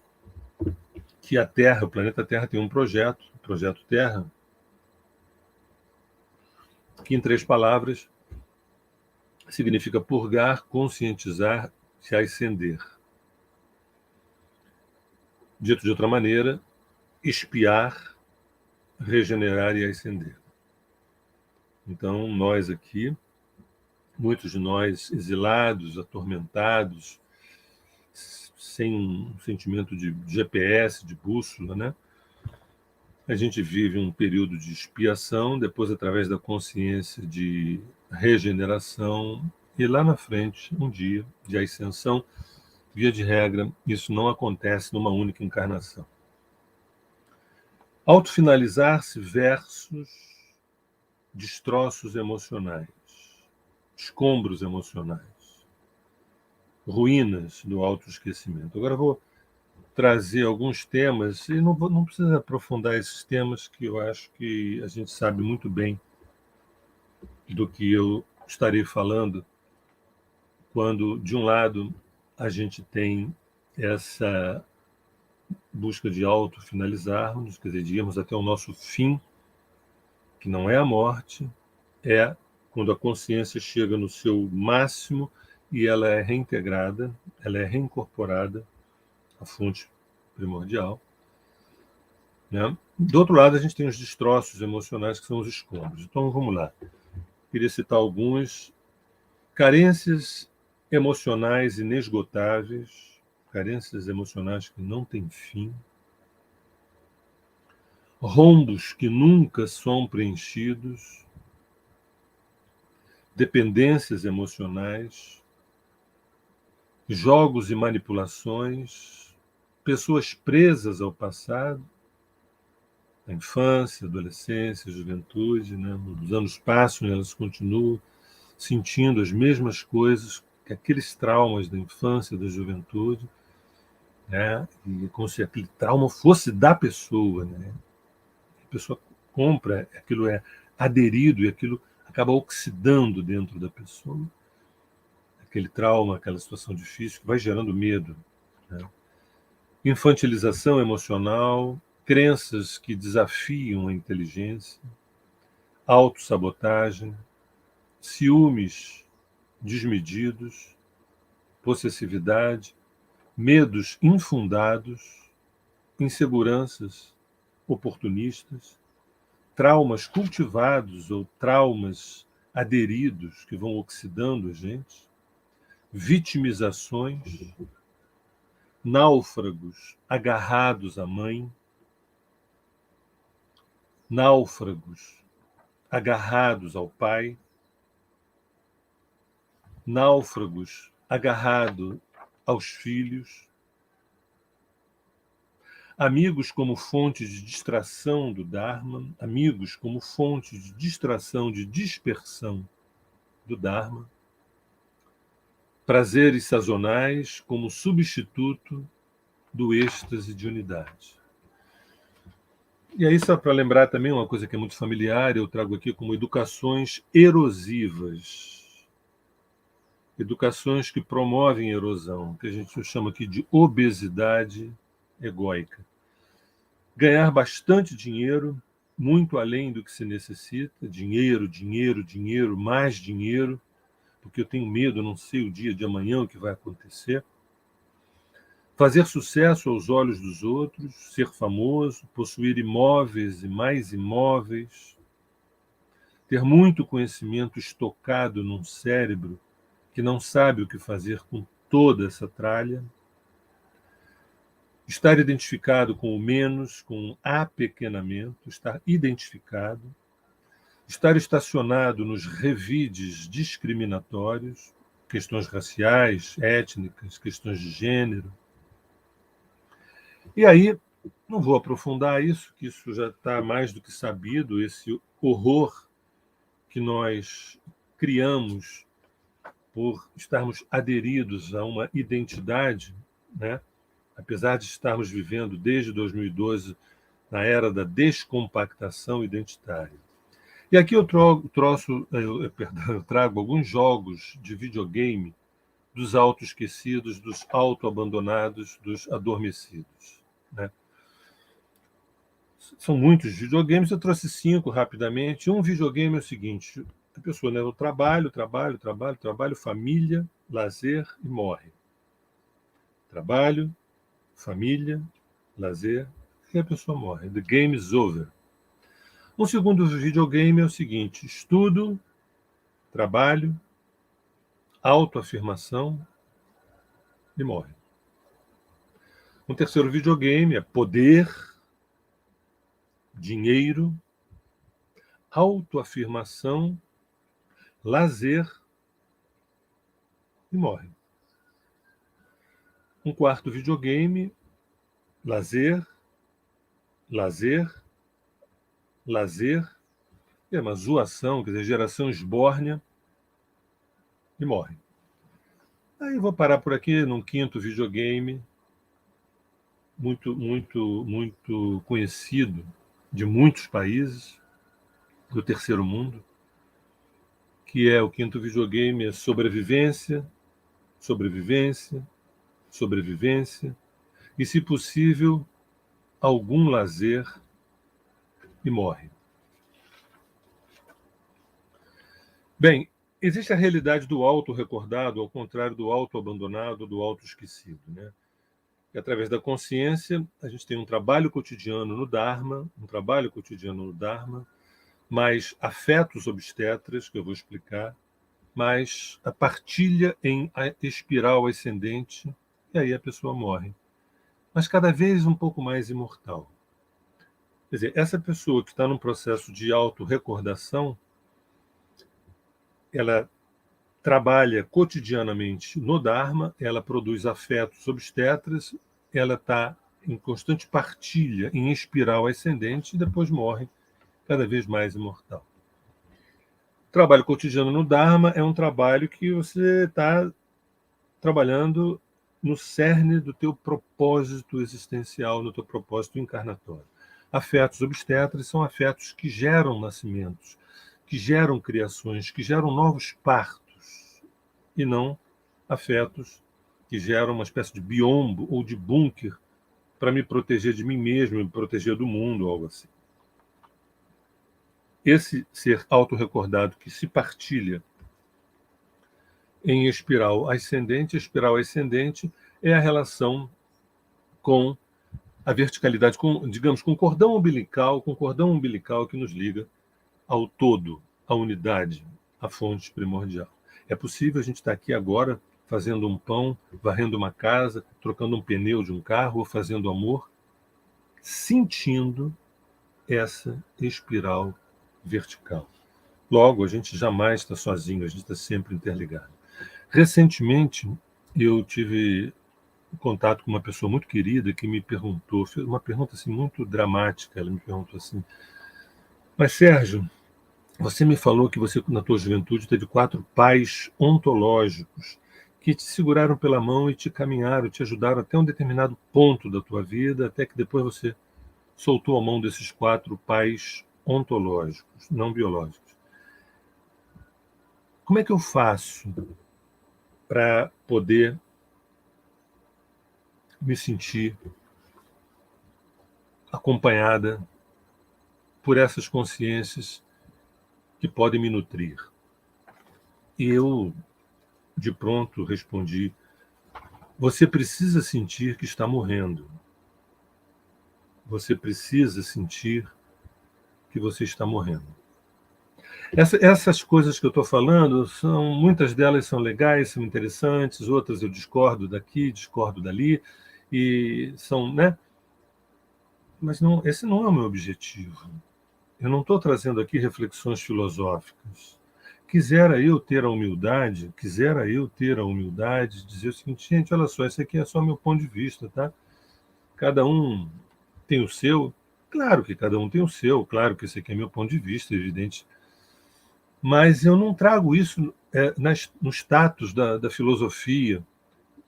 que a Terra, o planeta Terra, tem um projeto, o Projeto Terra, que em 3 palavras significa purgar, conscientizar, se ascender. Dito de outra maneira, expiar, regenerar e ascender. Então, nós aqui, muitos de nós exilados, atormentados, sem um sentimento de GPS, de bússola, né? A gente vive um período de expiação, depois, através da consciência, de regeneração, e lá na frente, um dia de ascensão. Via de regra, isso não acontece numa única encarnação. Autofinalizar-se versus destroços emocionais, escombros emocionais, ruínas do autoesquecimento. Agora eu vou trazer alguns temas, e não precisa aprofundar esses temas, que eu acho que a gente sabe muito bem do que eu estarei falando, quando, de um lado, a gente tem essa busca de autofinalizarmos, quer dizer, de irmos até o nosso fim, que não é a morte, é quando a consciência chega no seu máximo e ela é reintegrada, ela é reincorporada à fonte primordial. Né? Do outro lado, a gente tem os destroços emocionais, que são os escombros. Então, vamos lá. Queria citar alguns. Carências emocionais inesgotáveis, carências emocionais que não têm fim, rombos que nunca são preenchidos, dependências emocionais, jogos e manipulações, pessoas presas ao passado, a infância, a adolescência, a juventude, né? Os anos passam e elas continuam sentindo as mesmas coisas, que aqueles traumas da infância, da juventude, né? E como se aquele trauma fosse da pessoa, né? A pessoa compra, aquilo é aderido e aquilo acaba oxidando dentro da pessoa. Aquele trauma, aquela situação difícil, que vai gerando medo. Né? Infantilização emocional, crenças que desafiam a inteligência, autossabotagem, ciúmes desmedidos, possessividade, medos infundados, inseguranças oportunistas, traumas cultivados ou traumas aderidos que vão oxidando a gente, vitimizações, náufragos agarrados à mãe, náufragos agarrados ao pai, náufragos agarrados aos filhos, amigos como fonte de distração do Dharma, amigos como fonte de distração, de dispersão do Dharma, prazeres sazonais como substituto do êxtase de unidade. E aí, só para lembrar também uma coisa que é muito familiar, eu trago aqui como educações erosivas. Educações que promovem erosão, que a gente chama aqui de obesidade egóica. Ganhar bastante dinheiro, muito além do que se necessita, dinheiro, dinheiro, dinheiro, mais dinheiro, porque eu tenho medo, eu não sei o dia de amanhã o que vai acontecer. Fazer sucesso aos olhos dos outros, ser famoso, possuir imóveis e mais imóveis, ter muito conhecimento estocado num cérebro que não sabe o que fazer com toda essa tralha, estar identificado com o menos, com o apequenamento, estar identificado, estar estacionado nos revides discriminatórios, questões raciais, étnicas, questões de gênero. E aí, não vou aprofundar isso, que isso já está mais do que sabido, esse horror que nós criamos por estarmos aderidos a uma identidade, né? Apesar de estarmos vivendo desde 2012 na era da descompactação identitária. E aqui eu trago alguns jogos de videogame dos autoesquecidos, dos autoabandonados, dos adormecidos, né? São muitos videogames, eu trouxe 5 rapidamente. Um videogame é o seguinte: a pessoa, né, trabalho, família, lazer e morre. Trabalho, família, lazer e a pessoa morre. The game is over. Um segundo videogame é o seguinte: estudo, trabalho, autoafirmação e morre. Um terceiro videogame é poder, dinheiro, autoafirmação, lazer e morre. Um quarto videogame, lazer, é uma zoação, quer dizer, geração esbórnia e morre. Aí eu vou parar por aqui num quinto videogame, muito conhecido de muitos países do terceiro mundo, que é o quinto videogame, é sobrevivência, e, se possível, algum lazer e morre. Bem, existe a realidade do auto-recordado, ao contrário do auto-abandonado, do auto-esquecido, né? E, através da consciência, a gente tem um trabalho cotidiano no Dharma, mais afetos obstetras, que eu vou explicar, mais a partilha em espiral ascendente, e aí a pessoa morre. Mas cada vez um pouco mais imortal. Quer dizer, essa pessoa que está num processo de autorrecordação, ela trabalha cotidianamente no Dharma, ela produz afetos obstetras, ela está em constante partilha, em espiral ascendente, e depois morre cada vez mais imortal. O trabalho cotidiano no Dharma é um trabalho que você está trabalhando no cerne do teu propósito existencial, no teu propósito encarnatório. Afetos obstetras são afetos que geram nascimentos, que geram criações, que geram novos partos, e não afetos que geram uma espécie de biombo ou de bunker para me proteger de mim mesmo, me proteger do mundo, algo assim. Esse ser autorrecordado que se partilha em espiral ascendente é a relação com a verticalidade, digamos, com o cordão umbilical que nos liga ao todo, à unidade, à fonte primordial. É possível a gente estar aqui agora fazendo um pão, varrendo uma casa, trocando um pneu de um carro, ou fazendo amor, sentindo essa espiral vertical. Logo, a gente jamais está sozinho, a gente está sempre interligado. Recentemente, eu tive contato com uma pessoa muito querida que me perguntou, fez uma pergunta assim, muito dramática. Ela me perguntou assim: mas Sérgio, você me falou que você, na tua juventude, teve 4 pais ontológicos que te seguraram pela mão e te caminharam, te ajudaram até um determinado ponto da tua vida, até que depois você soltou a mão desses 4 pais ontológicos, não biológicos. Como é que eu faço para poder me sentir acompanhada por essas consciências que podem me nutrir? E eu, de pronto, respondi: você precisa sentir que está morrendo. Você precisa sentir que você está morrendo. Essas coisas que eu estou falando, muitas delas são legais, são interessantes, outras eu discordo daqui, discordo dali, e são, né? Mas não, esse não é o meu objetivo. Eu não estou trazendo aqui reflexões filosóficas. Quisera eu ter a humildade de dizer o seguinte, gente, olha só, esse aqui é só meu ponto de vista, tá? Cada um tem o seu. Claro que cada um tem o seu, claro que esse aqui é meu ponto de vista, evidente. Mas eu não trago isso no status da filosofia,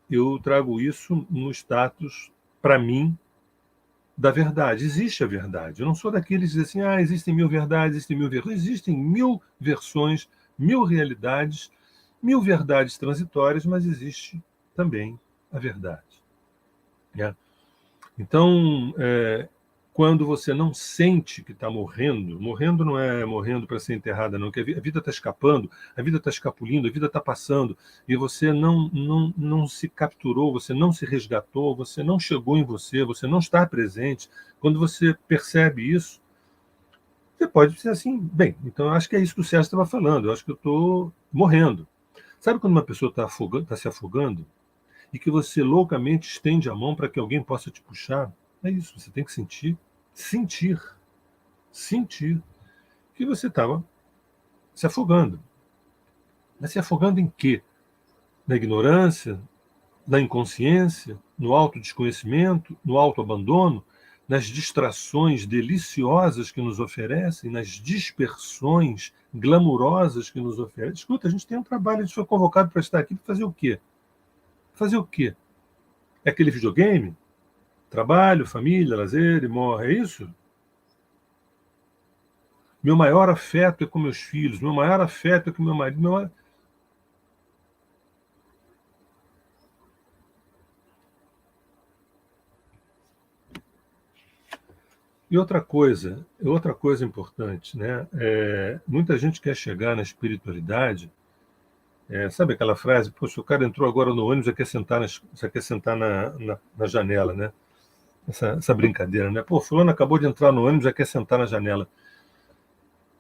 eu trago isso no status, para mim, da verdade. Existe a verdade. Eu não sou daqueles que dizem assim, existem 1000 verdades, existem 1000 versões. Existem 1000 versões, 1000 realidades, 1000 verdades transitórias, mas existe também a verdade. Né? Então, quando você não sente que está morrendo, morrendo não é morrendo para ser enterrada, não, que a vida está escapando, a vida está escapulindo, a vida está passando, e você não se capturou, você não se resgatou, você não chegou em você, você não está presente. Quando você percebe isso, você pode dizer assim, bem, então eu acho que é isso que o Sérgio estava falando, eu acho que eu estou morrendo. Sabe quando uma pessoa está se afogando e que você loucamente estende a mão para que alguém possa te puxar? É isso, você tem que sentir que você estava se afogando. Mas se afogando em quê? Na ignorância, na inconsciência, no autodesconhecimento, no autoabandono, nas distrações deliciosas que nos oferecem, nas dispersões glamurosas que nos oferecem. Escuta, a gente tem um trabalho, a gente foi convocado para estar aqui para fazer o quê? Fazer o quê? É aquele videogame? Trabalho, família, lazer e morre, é isso? Meu maior afeto é com meus filhos, meu maior afeto é com meu marido. E outra coisa importante, né? Muita gente quer chegar na espiritualidade, sabe aquela frase, poxa, o cara entrou agora no ônibus, já quer sentar na janela, né? Essa brincadeira, né? Pô, fulano acabou de entrar no ônibus, já quer sentar na janela.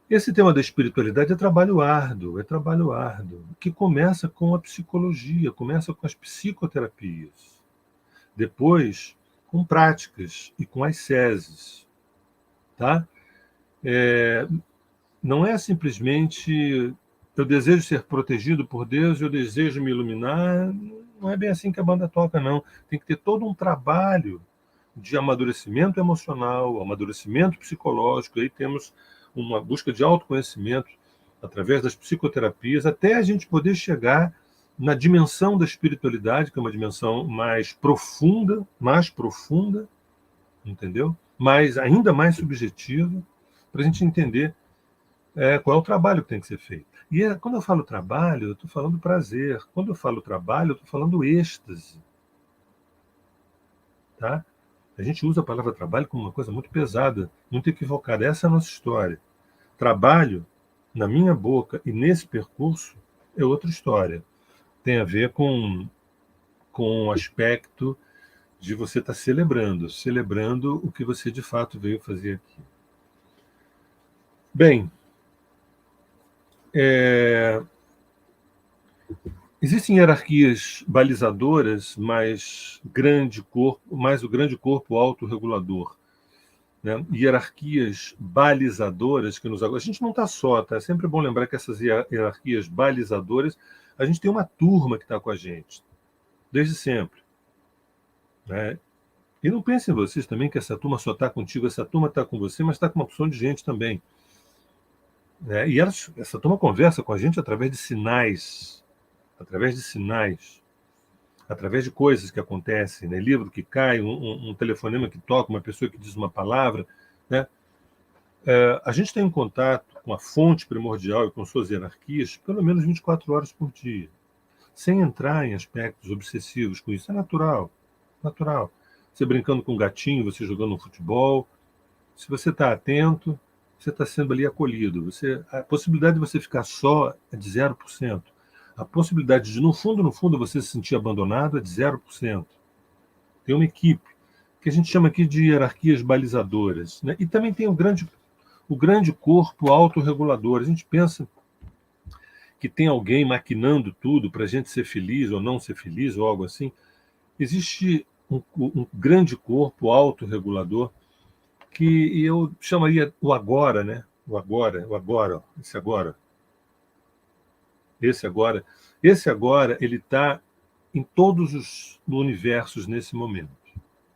Esse tema da espiritualidade é trabalho árduo, que começa com a psicologia, começa com as psicoterapias, depois com práticas e com asceses, tá? Não é simplesmente eu desejo ser protegido por Deus, eu desejo me iluminar, não é bem assim que a banda toca, não. Tem que ter todo um trabalho de amadurecimento emocional, amadurecimento psicológico, aí temos uma busca de autoconhecimento através das psicoterapias, até a gente poder chegar na dimensão da espiritualidade, que é uma dimensão mais profunda, entendeu? Mas ainda mais subjetiva, para a gente entender qual é o trabalho que tem que ser feito. E quando eu falo trabalho, eu estou falando prazer. Quando eu falo trabalho, eu estou falando êxtase. Tá? A gente usa a palavra trabalho como uma coisa muito pesada, muito equivocada. Essa é a nossa história. Trabalho, na minha boca e nesse percurso, é outra história. Tem a ver com o aspecto de você estar celebrando o que você de fato veio fazer aqui. Bem, existem hierarquias balizadoras, mais o grande corpo autorregulador. Né? Hierarquias balizadoras que nos. A gente não está só, tá? É sempre bom lembrar que essas hierarquias balizadoras, a gente tem uma turma que está com a gente, desde sempre. Né? E não pensem vocês também que essa turma só está contigo, essa turma está com você, mas está com uma opção de gente também. Né? E essa turma conversa com a gente através de sinais, através de coisas que acontecem, né? Livro que cai, um telefonema que toca, uma pessoa que diz uma palavra. Né? A gente tem um contato com a fonte primordial e com suas hierarquias pelo menos 24 horas por dia, sem entrar em aspectos obsessivos com isso. É natural. Você brincando com um gatinho, você jogando um futebol, se você está atento, você está sendo ali acolhido. A possibilidade de você ficar só é de 0%. A possibilidade de, no fundo, você se sentir abandonado é de 0%. Tem uma equipe, que a gente chama aqui de hierarquias balizadoras. Né? E também tem o grande corpo autorregulador. A gente pensa que tem alguém maquinando tudo para a gente ser feliz ou não ser feliz, ou algo assim. Existe um grande corpo autorregulador que eu chamaria o agora, né? O agora, ó, esse agora. Esse agora, ele está em todos os universos nesse momento.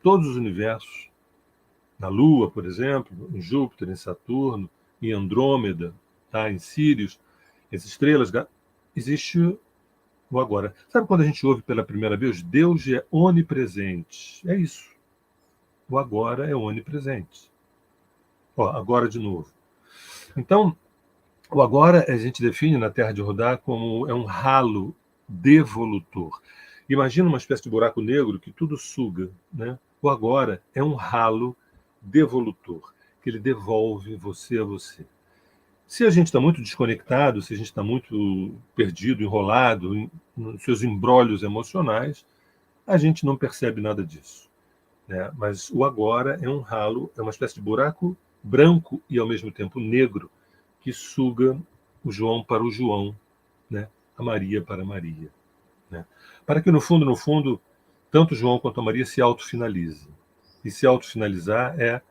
Todos os universos, na Lua, por exemplo, em Júpiter, em Saturno, em Andrômeda, tá? Em Sírios, as estrelas, existe o agora. Sabe quando a gente ouve pela primeira vez? Deus é onipresente. É isso. O agora é onipresente. Ó, agora de novo. Então, o agora a gente define na Terra de Rodar como é um ralo devolutor. Imagina uma espécie de buraco negro que tudo suga, né? O agora é um ralo devolutor, que ele devolve você a você. Se a gente está muito desconectado, se a gente está muito perdido, enrolado nos seus embrólios emocionais, a gente não percebe nada disso, né? Mas o agora é um ralo, é uma espécie de buraco branco e ao mesmo tempo negro, que suga o João para o João, né? A Maria para a Maria, né? Para que, no fundo, tanto o João quanto a Maria se autofinalizem. E se autofinalizar é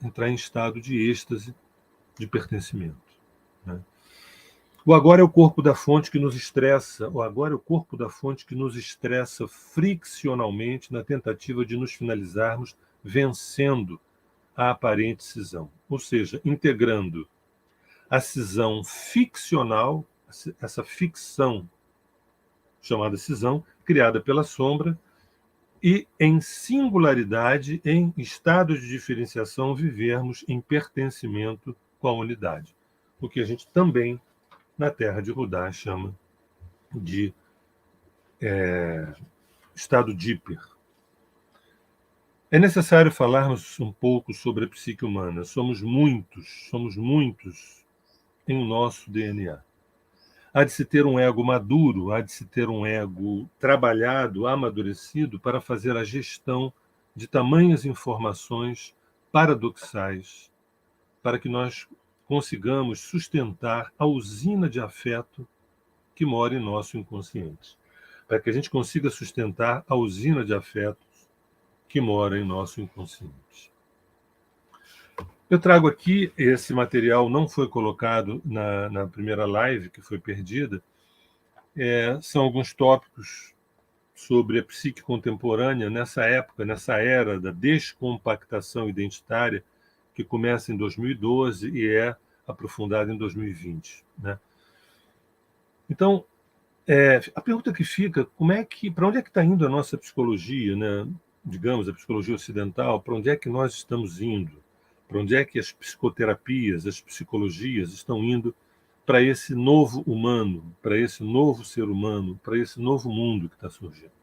entrar em estado de êxtase, de pertencimento, né? O agora é o corpo da fonte que nos estressa, o agora é o corpo da fonte que nos estressa friccionalmente na tentativa de nos finalizarmos, vencendo a aparente cisão, ou seja, integrando a cisão ficcional, essa ficção chamada cisão, criada pela sombra, e em singularidade, em estado de diferenciação, vivermos em pertencimento com a unidade. O que a gente também, na Terra de Rudá, chama de estado díper. É necessário falarmos um pouco sobre a psique humana. Somos muitos em nosso DNA. Há de se ter um ego maduro, há de se ter um ego trabalhado, amadurecido para fazer a gestão de tamanhas informações paradoxais, para que nós consigamos sustentar a usina de afeto que mora em nosso inconsciente, para que a gente consiga sustentar a usina de afetos que mora em nosso inconsciente. Eu trago aqui, esse material não foi colocado na primeira live, que foi perdida, são alguns tópicos sobre a psique contemporânea nessa época, nessa era da descompactação identitária, que começa em 2012 e é aprofundada em 2020, né? Então, a pergunta que fica, para onde é que está indo a nossa psicologia, né? Digamos, a psicologia ocidental, para onde é que nós estamos indo? Para onde é que as psicoterapias, as psicologias estão indo para esse novo humano, para esse novo ser humano, para esse novo mundo que está surgindo?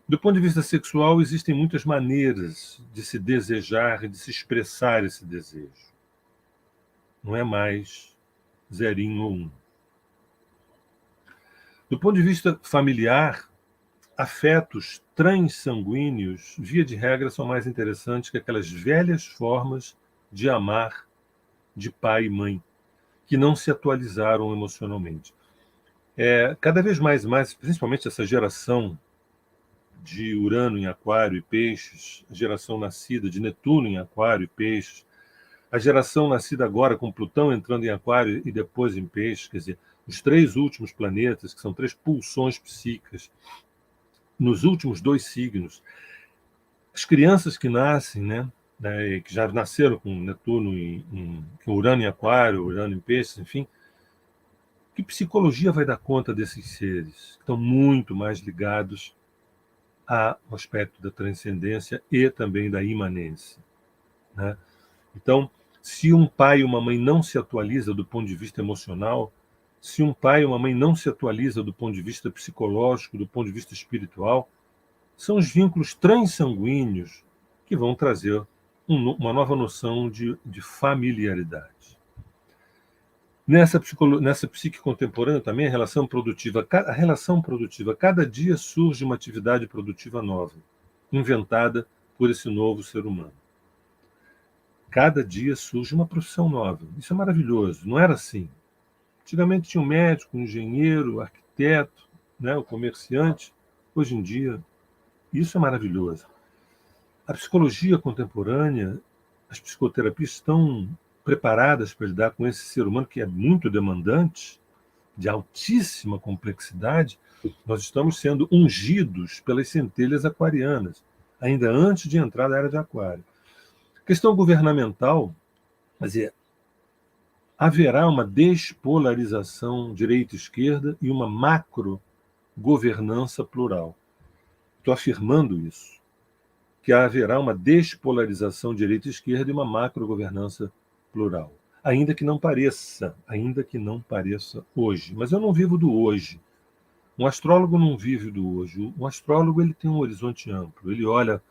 Do ponto de vista sexual, existem muitas maneiras de se desejar e de se expressar esse desejo. Não é mais 0 ou 1. Do ponto de vista familiar, afetos transsanguíneos, via de regra, são mais interessantes que aquelas velhas formas de amar de pai e mãe, que não se atualizaram emocionalmente. Cada vez mais, principalmente essa geração de Urano em Aquário e Peixes, a geração nascida de Netuno em Aquário e Peixes, a geração nascida agora com Plutão entrando em Aquário e depois em Peixes, quer dizer, os 3 últimos planetas, que são 3 pulsões psíquicas, nos últimos 2 signos. As crianças que nascem, né, que já nasceram com Netuno com Urano em Aquário, Urano em Peixes, enfim, que psicologia vai dar conta desses seres que estão muito mais ligados ao aspecto da transcendência e também da imanência, né? Então, se um pai e uma mãe não se atualiza do ponto de vista emocional, se um pai e uma mãe não se atualiza do ponto de vista psicológico, do ponto de vista espiritual, são os vínculos transsanguíneos que vão trazer uma nova noção de familiaridade. Nessa psique contemporânea também a relação produtiva, cada dia surge uma atividade produtiva nova, inventada por esse novo ser humano. Cada dia surge uma profissão nova. Isso é maravilhoso. Não era assim. Antigamente tinha um médico, um engenheiro, arquiteto, né, o comerciante. Hoje em dia, isso é maravilhoso. A psicologia contemporânea, as psicoterapias estão preparadas para lidar com esse ser humano que é muito demandante, de altíssima complexidade. Nós estamos sendo ungidos pelas centelhas aquarianas, ainda antes de entrar na era de Aquário. Questão governamental, quer dizer, haverá uma despolarização direita-esquerda e uma macro-governança plural. Estou afirmando isso, que haverá uma despolarização direita-esquerda e uma macro-governança plural. Ainda que não pareça hoje. Mas eu não vivo do hoje. Um astrólogo não vive do hoje. Um astrólogo ele tem um horizonte amplo, ele olha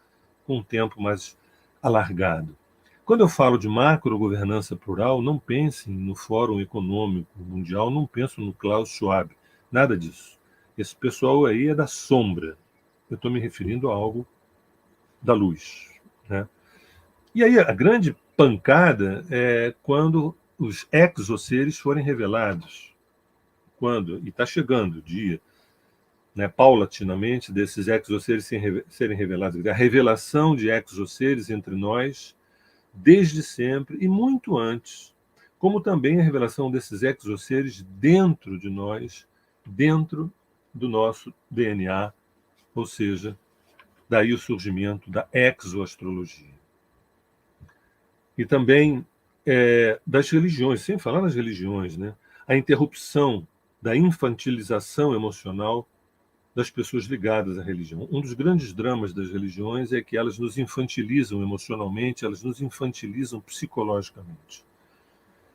com um tempo mais alargado. Quando eu falo de macro-governança plural, não pensem no Fórum Econômico Mundial, não penso no Klaus Schwab, nada disso. Esse pessoal aí é da sombra. Eu estou me referindo a algo da luz, né? E aí a grande pancada é quando os exoseres forem revelados. Quando, e está chegando o dia, né, paulatinamente, desses exoseres serem revelados. A revelação de exoseres entre nós, desde sempre e muito antes, como também a revelação desses exoseres dentro de nós, dentro do nosso DNA, ou seja, daí o surgimento da exoastrologia. E também das religiões, sem falar nas religiões, né? A interrupção da infantilização emocional das pessoas ligadas à religião. Um dos grandes dramas das religiões é que elas nos infantilizam emocionalmente, elas nos infantilizam psicologicamente.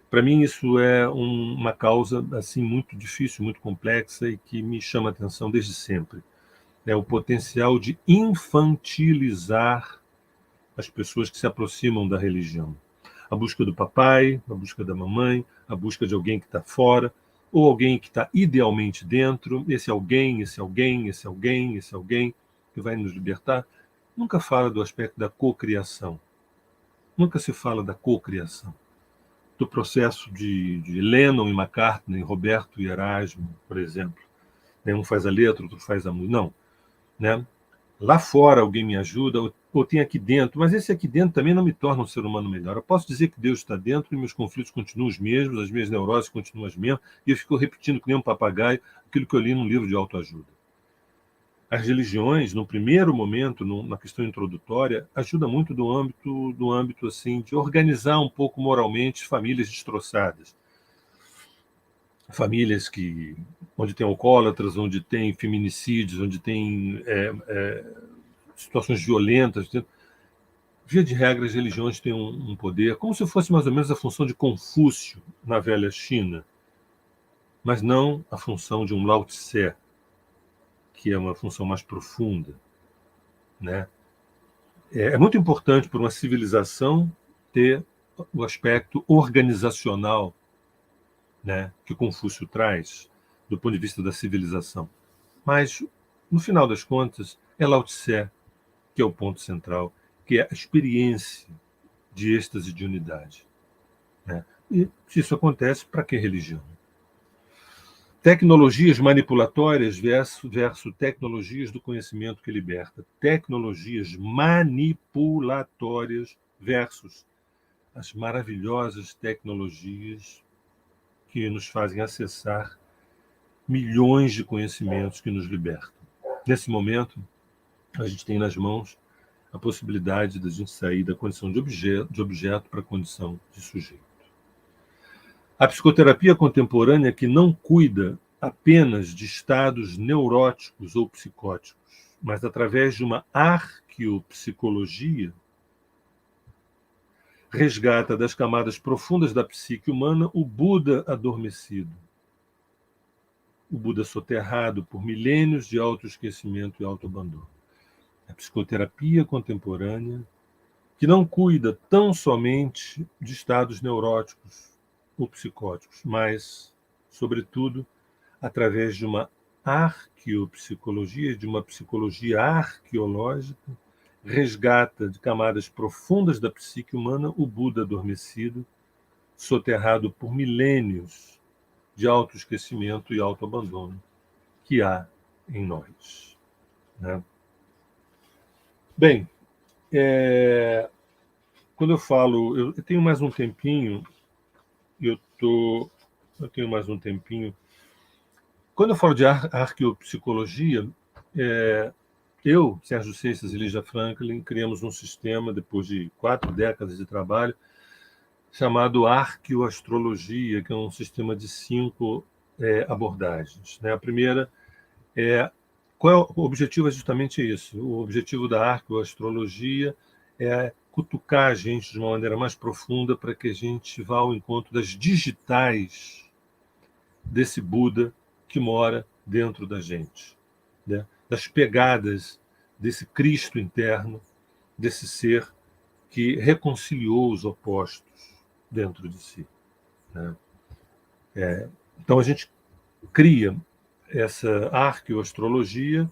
Para mim, isso é uma causa assim muito difícil, muito complexa e que me chama a atenção desde sempre. É o potencial de infantilizar as pessoas que se aproximam da religião. A busca do papai, a busca da mamãe, a busca de alguém que está fora, ou alguém que está idealmente dentro, esse alguém que vai nos libertar, nunca fala do aspecto da cocriação. Nunca se fala da cocriação. Do processo de Lennon e McCartney, Roberto e Erasmo, por exemplo. Um faz a letra, outro faz a música. Não. Né? Lá fora alguém me ajuda, ou tem aqui dentro, mas esse aqui dentro também não me torna um ser humano melhor. Eu posso dizer que Deus está dentro e meus conflitos continuam os mesmos, as minhas neuroses continuam as mesmas, e eu fico repetindo que nem um papagaio aquilo que eu li num livro de autoajuda. As religiões, no primeiro momento, na questão introdutória, ajudam muito do âmbito assim, de organizar um pouco moralmente famílias destroçadas. Famílias onde tem alcoólatras, onde tem feminicídios, onde tem situações violentas. Via de regra, as religiões têm um poder, como se fosse mais ou menos a função de Confúcio na velha China, mas não a função de um Lao Tse, que é uma função mais profunda. Né? É muito importante para uma civilização ter o aspecto organizacional, né, que Confúcio traz, do ponto de vista da civilização. Mas, no final das contas, é Lao Tse que é o ponto central, que é a experiência de êxtase de unidade. Né? E se isso acontece, para que religião? Tecnologias manipulatórias versus tecnologias do conhecimento que liberta. Tecnologias manipulatórias versus as maravilhosas tecnologias que nos fazem acessar milhões de conhecimentos que nos libertam. Nesse momento, a gente tem nas mãos a possibilidade de a gente sair da condição de objeto para a condição de sujeito. A psicoterapia contemporânea que não cuida apenas de estados neuróticos ou psicóticos, mas através de uma arqueopsicologia, resgata das camadas profundas da psique humana o Buda adormecido, o Buda soterrado por milênios de autoesquecimento e autoabandono. A psicoterapia contemporânea que não cuida tão somente de estados neuróticos ou psicóticos, mas, sobretudo, através de uma arqueopsicologia, de uma psicologia arqueológica, resgata de camadas profundas da psique humana o Buda adormecido, soterrado por milênios de autoesquecimento e autoabandono que há em nós. Né? Bem, quando eu falo, eu tenho mais um tempinho, eu tenho mais um tempinho. Quando eu falo de arqueopsicologia, eu, Sérgio Seixas e Lígia Franklin, criamos um sistema, depois de 4 décadas de trabalho, chamado arqueoastrologia, que é um sistema de 5 abordagens. Né? A primeira o objetivo é justamente isso. O objetivo da arqueoastrologia é cutucar a gente de uma maneira mais profunda para que a gente vá ao encontro das digitais desse Buda que mora dentro da gente, né? Das pegadas desse Cristo interno, desse ser que reconciliou os opostos dentro de si, né? Então a gente cria essa arqueoastrologia,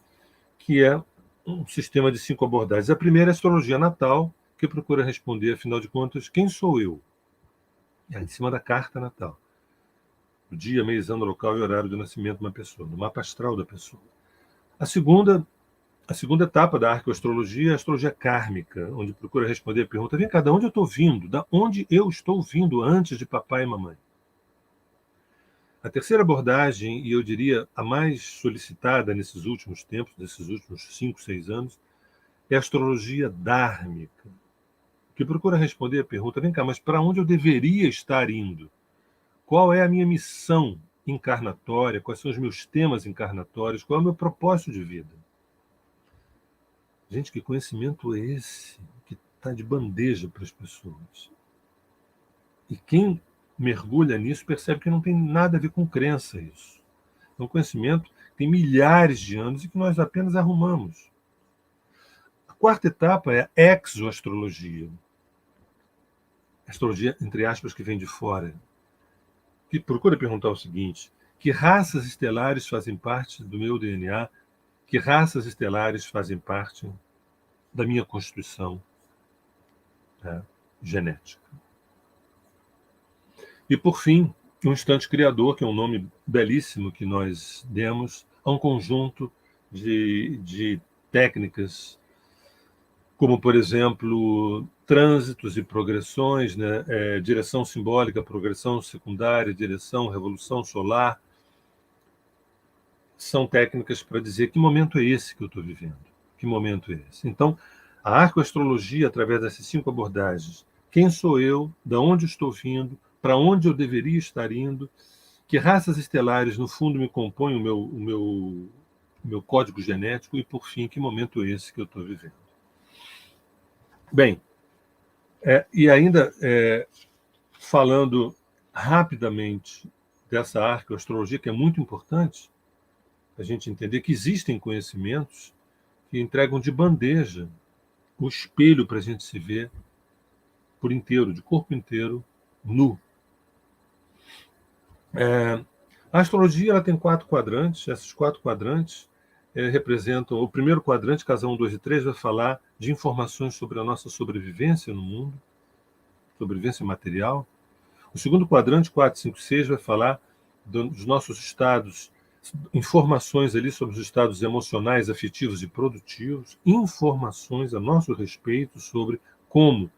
que é um sistema de 5 abordagens. A primeira é a astrologia natal, que procura responder, afinal de contas, quem sou eu? É em cima da carta natal. O dia, mês, ano, local e horário do nascimento de uma pessoa, no mapa astral da pessoa. A segunda etapa da arqueoastrologia é a astrologia kármica, onde procura responder a pergunta: vem cá, de onde eu estou vindo? Da onde eu estou vindo antes de papai e mamãe? A terceira abordagem, e eu diria a mais solicitada nesses últimos tempos, nesses últimos 5, 6 anos, é a astrologia dármica, que procura responder a pergunta: vem cá, mas para onde eu deveria estar indo? Qual é a minha missão encarnatória? Quais são os meus temas encarnatórios? Qual é o meu propósito de vida? Gente, que conhecimento é esse que está de bandeja para as pessoas? E quem mergulha nisso percebe que não tem nada a ver com crença isso. É um conhecimento que tem milhares de anos e que nós apenas arrumamos. A quarta etapa é a exoastrologia. Astrologia, entre aspas, que vem de fora, que procura perguntar o seguinte: que raças estelares fazem parte do meu DNA? Que raças estelares fazem parte da minha constituição, né, genética? E, por fim, um instante criador, que é um nome belíssimo que nós demos a um conjunto de técnicas, como, por exemplo, trânsitos e progressões, né? Direção simbólica, progressão secundária, direção, revolução solar. São técnicas para dizer que momento é esse que eu estou vivendo, que momento é esse. Então, a arqueoastrologia, através dessas 5 abordagens: quem sou eu, de onde estou vindo, para onde eu deveria estar indo, que raças estelares, no fundo, me compõem o meu código genético, e, por fim, que momento é esse que eu estou vivendo. Bem, e ainda falando rapidamente dessa arqueoastrologia, que é muito importante a gente entender que existem conhecimentos que entregam de bandeja o espelho para a gente se ver por inteiro, de corpo inteiro, nu. A astrologia ela tem 4 quadrantes. Esses 4 quadrantes representam... O primeiro quadrante, casa 1, 2 e 3, vai falar de informações sobre a nossa sobrevivência no mundo, sobrevivência material. O segundo quadrante, 4, 5, 6, vai falar dos nossos estados, informações ali sobre os estados emocionais, afetivos e produtivos, informações a nosso respeito sobre como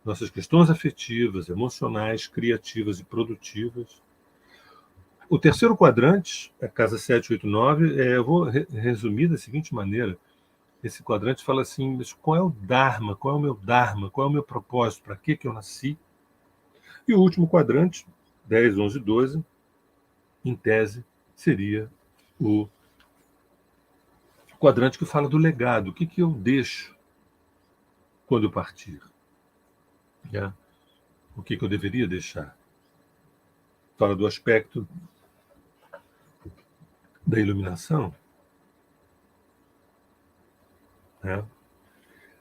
nossas questões afetivas, emocionais, criativas e produtivas. O terceiro quadrante, a casa 7, 8, 9, eu vou resumir da seguinte maneira. Esse quadrante fala assim: mas qual é o Dharma? Qual é o meu Dharma? Qual é o meu propósito? Para que eu nasci? E o último quadrante, 10, 11 e 12, em tese, seria o quadrante que fala do legado. O que eu deixo quando eu partir? O que eu deveria deixar? Fala do aspecto da iluminação. A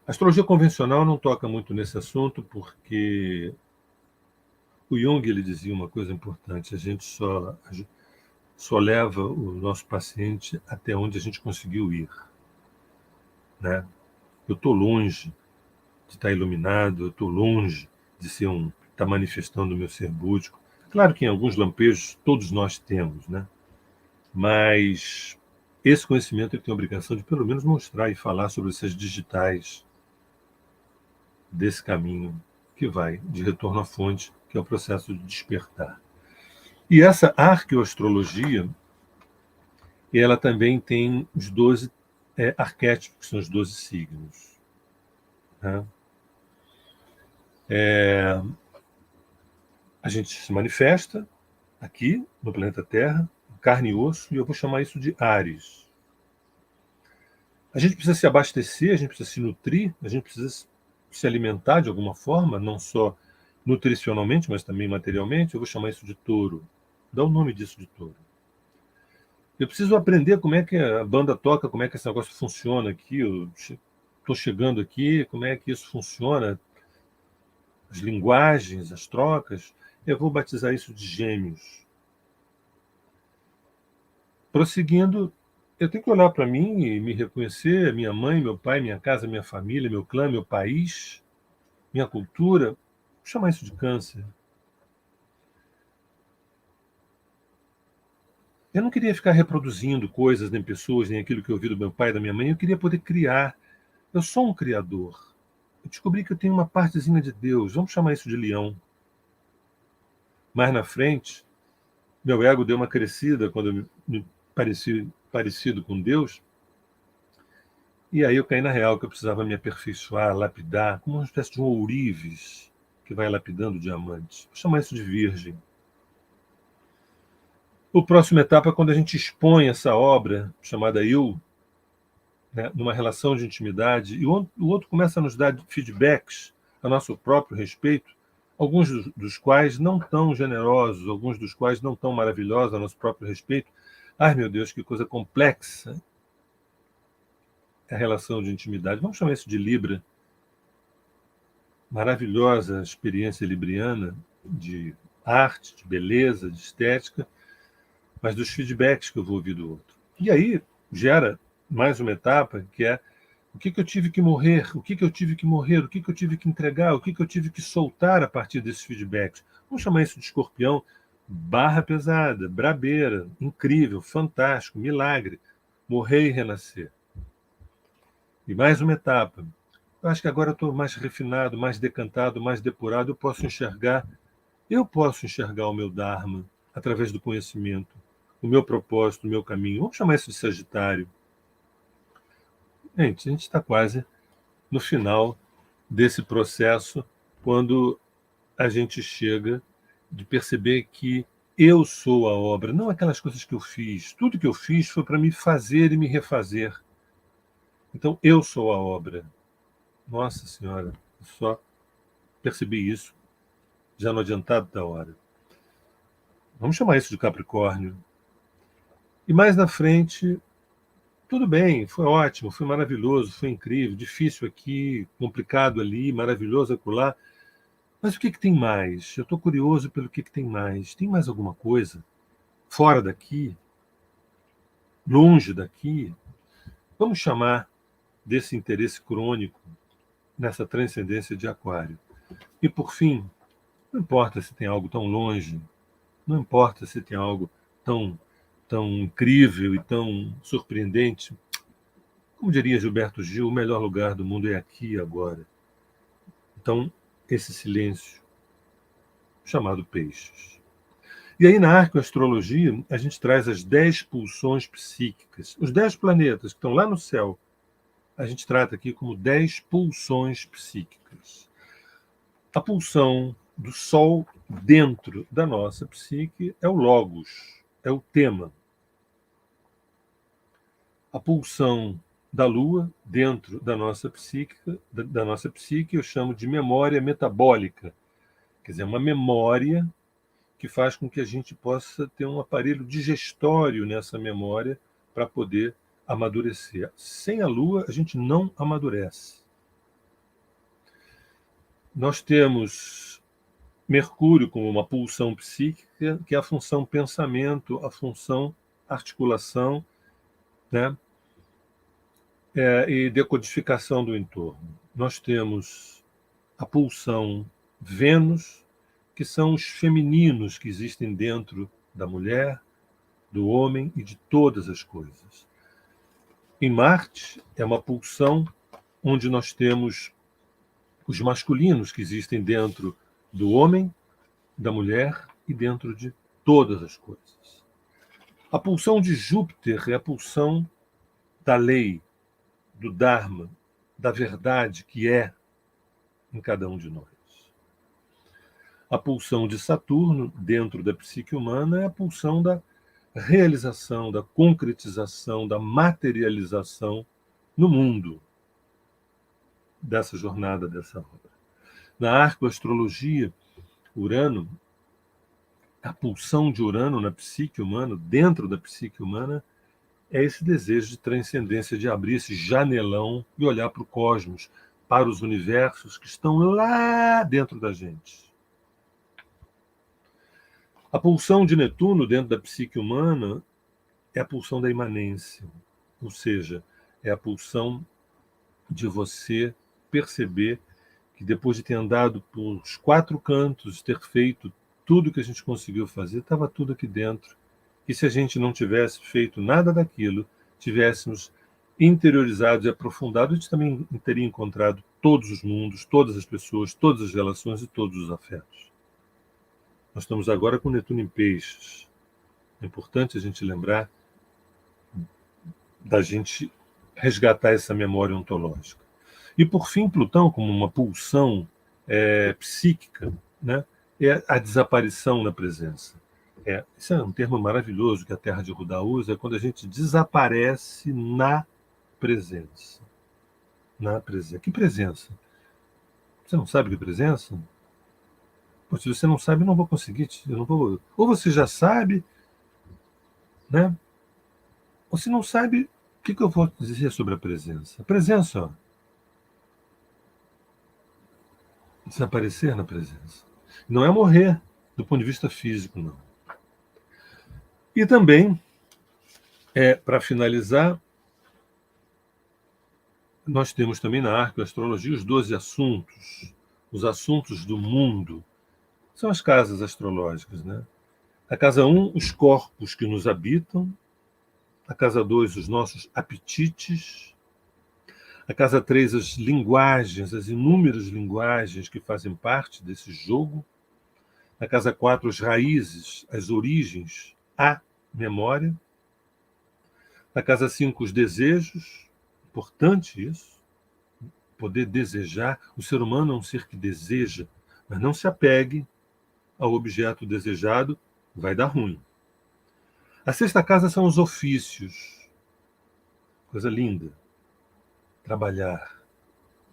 astrologia convencional não toca muito nesse assunto, porque o Jung ele dizia uma coisa importante: a gente só leva o nosso paciente até onde a gente conseguiu ir, né? Eu estou longe de estar iluminado, eu estou longe de estar manifestando o meu ser búdico. Claro que em alguns lampejos todos nós temos, né? Mas esse conhecimento ele tem a obrigação de pelo menos mostrar e falar sobre essas digitais desse caminho que vai de retorno à fonte, que é o processo de despertar. E essa arqueoastrologia, ela também tem os 12 arquétipos, que são os 12 signos. Né? A gente se manifesta aqui no planeta Terra, carne e osso, e eu vou chamar isso de Ares. A gente precisa se abastecer, a gente precisa se nutrir, a gente precisa se alimentar de alguma forma, não só nutricionalmente, mas também materialmente. Eu vou chamar isso de touro. Dá o nome disso de touro. Eu preciso aprender como é que a banda toca, como é que esse negócio funciona aqui. Eu estou chegando aqui, como é que isso funciona, as linguagens, as trocas. Eu vou batizar isso de Gêmeos. Prosseguindo, eu tenho que olhar para mim e me reconhecer, minha mãe, meu pai, minha casa, minha família, meu clã, meu país, minha cultura. Vou chamar isso de Câncer. Eu não queria ficar reproduzindo coisas, nem pessoas, nem aquilo que eu ouvi do meu pai e da minha mãe. Eu queria poder criar. Eu sou um criador. Eu descobri que eu tenho uma partezinha de Deus. Vamos chamar isso de Leão. Mais na frente, meu ego deu uma crescida quando eu me pareci parecido com Deus. E aí eu caí na real que eu precisava me aperfeiçoar, lapidar, como uma espécie de um ourives que vai lapidando diamantes. Vou chamar isso de virgem. O próximo etapa é quando a gente expõe essa obra, chamada eu, né, numa relação de intimidade, e o outro começa a nos dar feedbacks a nosso próprio respeito, alguns dos quais não tão generosos, alguns dos quais não tão maravilhosos a nosso próprio respeito. Ai, meu Deus, que coisa complexa é a relação de intimidade. Vamos chamar isso de Libra. Maravilhosa experiência libriana de arte, de beleza, de estética, mas dos feedbacks que eu vou ouvir do outro. E aí gera mais uma etapa, que é o que eu tive que morrer, o que eu tive que morrer, o que eu tive que entregar, o que eu tive que soltar a partir desses feedbacks. Vamos chamar isso de Escorpião, barra pesada, brabeira, incrível, fantástico, milagre, morrer e renascer. E mais uma etapa. Eu acho que agora eu estou mais refinado, mais decantado, mais depurado, eu posso enxergar o meu Dharma através do conhecimento, o meu propósito, o meu caminho. Vamos chamar isso de Sagitário. Gente, a gente está quase no final desse processo, quando a gente chega de perceber que eu sou a obra, não aquelas coisas que eu fiz. Tudo que eu fiz foi para me fazer e me refazer. Então, eu sou a obra. Nossa Senhora, eu só percebi isso já no adiantado da hora. Vamos chamar isso de Capricórnio. E mais na frente, tudo bem, foi ótimo, foi maravilhoso, foi incrível, difícil aqui, complicado ali, maravilhoso acolá. Mas o que tem mais? Eu estou curioso pelo que tem mais. Tem mais alguma coisa? Fora daqui? Longe daqui? Vamos chamar desse interesse crônico nessa transcendência de Aquário. E, por fim, não importa se tem algo tão longe, não importa se tem algo tão incrível e tão surpreendente. Como diria Gilberto Gil, o melhor lugar do mundo é aqui e agora. Então, esse silêncio, chamado Peixes. E aí, na arqueoastrologia, a gente traz as 10 pulsões psíquicas. Os 10 planetas que estão lá no céu, a gente trata aqui como 10 pulsões psíquicas. A pulsão do Sol dentro da nossa psique é o Logos, é o tema. A pulsão da Lua dentro da nossa psique, eu chamo de memória metabólica. Quer dizer, uma memória que faz com que a gente possa ter um aparelho digestório nessa memória para poder amadurecer. Sem a Lua, a gente não amadurece. Nós temos Mercúrio como uma pulsão psíquica, que é a função pensamento, a função articulação, né? E decodificação do entorno. Nós temos a pulsão Vênus, que são os femininos que existem dentro da mulher, do homem e de todas as coisas. Em Marte, é uma pulsão onde nós temos os masculinos que existem dentro do homem, da mulher e dentro de todas as coisas. A pulsão de Júpiter é a pulsão da lei, do Dharma, da verdade que é em cada um de nós. A pulsão de Saturno, dentro da psique humana, é a pulsão da realização, da concretização, da materialização no mundo dessa jornada, dessa obra. Na arcoastrologia, Urano, a pulsão de Urano na psique humana, dentro da psique humana, é esse desejo de transcendência, de abrir esse janelão e olhar para o cosmos, para os universos que estão lá dentro da gente. A pulsão de Netuno, dentro da psique humana, é a pulsão da imanência, ou seja, é a pulsão de você perceber que depois de ter andado por os 4 cantos, ter feito tudo que a gente conseguiu fazer, estava tudo aqui dentro. E se a gente não tivesse feito nada daquilo, tivéssemos interiorizado e aprofundado, a gente também teria encontrado todos os mundos, todas as pessoas, todas as relações e todos os afetos. Nós estamos agora com Netuno em Peixes. É importante a gente lembrar da gente resgatar essa memória ontológica. E, por fim, Plutão, como uma pulsão psíquica, né, é a desaparição na presença. Isso é um termo maravilhoso que a Terra de Rudá usa, é quando a gente desaparece na presença. Na presença. Que presença? Você não sabe que presença? Pô, se você não sabe, eu não vou conseguir. Eu não vou... Ou você já sabe, né? Ou se não sabe, o que eu vou dizer sobre a presença? A presença, ó, desaparecer na presença. Não é morrer do ponto de vista físico, não. E também, para finalizar, nós temos também na arcoastrologia os 12 assuntos, os assuntos do mundo. São as casas astrológicas, né? A casa 1, os corpos que nos habitam. A casa 2, os nossos apetites. A casa 3, as linguagens, as inúmeras linguagens que fazem parte desse jogo. A casa 4, as raízes, as origens, a memória. A casa 5, os desejos. Importante isso. Poder desejar. O ser humano é um ser que deseja, mas não se apegue ao objeto desejado, vai dar ruim. A 6ª casa são os ofícios. Coisa linda. Trabalhar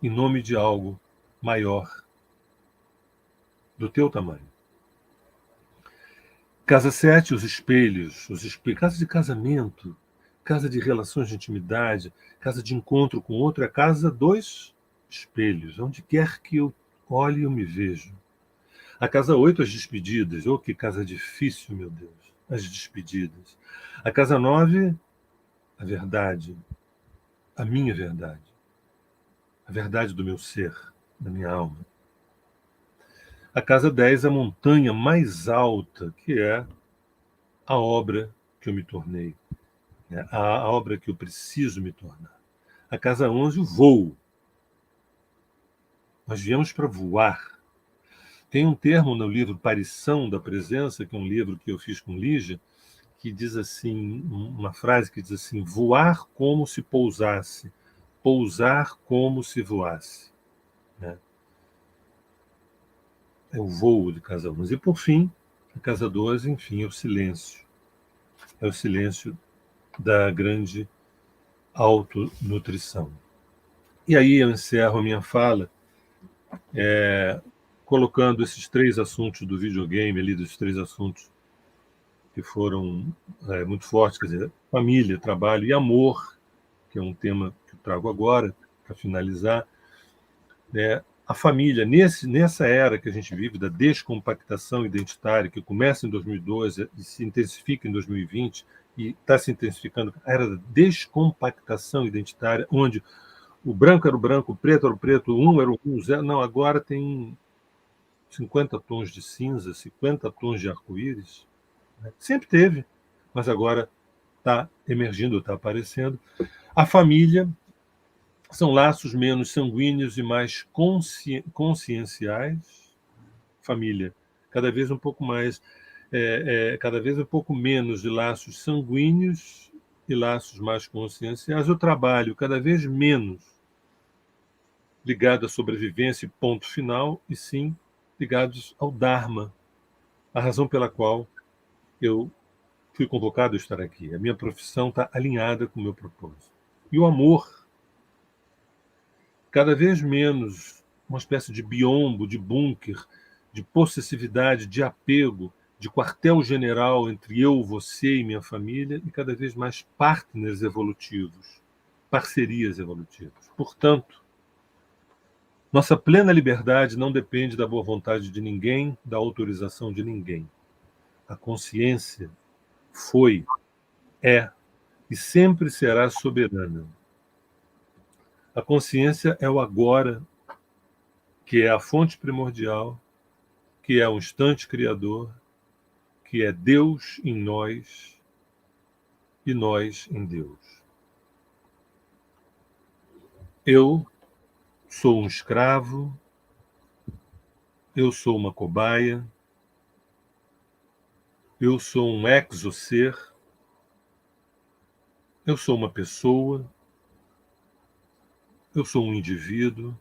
em nome de algo maior do teu tamanho. Casa 7, os espelhos. Casa de casamento, casa de relações de intimidade, casa de encontro com outro, é a casa dos espelhos. Onde quer que eu olhe, eu me vejo. A casa 8, as despedidas. Oh, que casa difícil, meu Deus. As despedidas. A casa 9, a verdade. A minha verdade. A verdade do meu ser, da minha alma. A casa 10, a montanha mais alta, que é a obra que eu me tornei. A obra que eu preciso me tornar. A casa 11, o voo. Nós viemos para voar. Tem um termo no livro Parição da Presença, que é um livro que eu fiz com Lígia, que diz assim, uma frase que diz assim: voar como se pousasse, pousar como se voasse. Né? É o voo de casa 11. E, por fim, a casa 12, enfim, é o silêncio. É o silêncio da grande autonutrição. E aí eu encerro a minha fala colocando esses 3 assuntos do videogame ali, dos 3 assuntos que foram muito fortes, quer dizer, família, trabalho e amor, que é um tema que eu trago agora, para finalizar. A família, nessa era que a gente vive, da descompactação identitária, que começa em 2012 e se intensifica em 2020, e está se intensificando, a era da descompactação identitária, onde o branco era o branco, o preto era o preto, um era o um, zero. Não, agora tem 50 tons de cinza, 50 tons de arco-íris. Né? Sempre teve, mas agora está emergindo, está aparecendo. A família, São laços menos sanguíneos e mais conscienciais. Família, cada vez um pouco mais, cada vez um pouco menos de laços sanguíneos e laços mais conscienciais. O trabalho, cada vez menos ligado à sobrevivência e ponto final, e sim ligados ao Dharma, a razão pela qual eu fui convocado a estar aqui. A minha profissão está alinhada com o meu propósito. E o amor, cada vez menos uma espécie de biombo, de bunker, de possessividade, de apego, de quartel-general entre eu, você e minha família, e cada vez mais partners evolutivos, parcerias evolutivas. Portanto, nossa plena liberdade não depende da boa vontade de ninguém, da autorização de ninguém. A consciência foi, é e sempre será soberana. A consciência é o agora, que é a fonte primordial, que é o instante criador, que é Deus em nós e nós em Deus. Eu sou um escravo, eu sou uma cobaia, eu sou um exoser, eu sou uma pessoa, eu sou um indivíduo,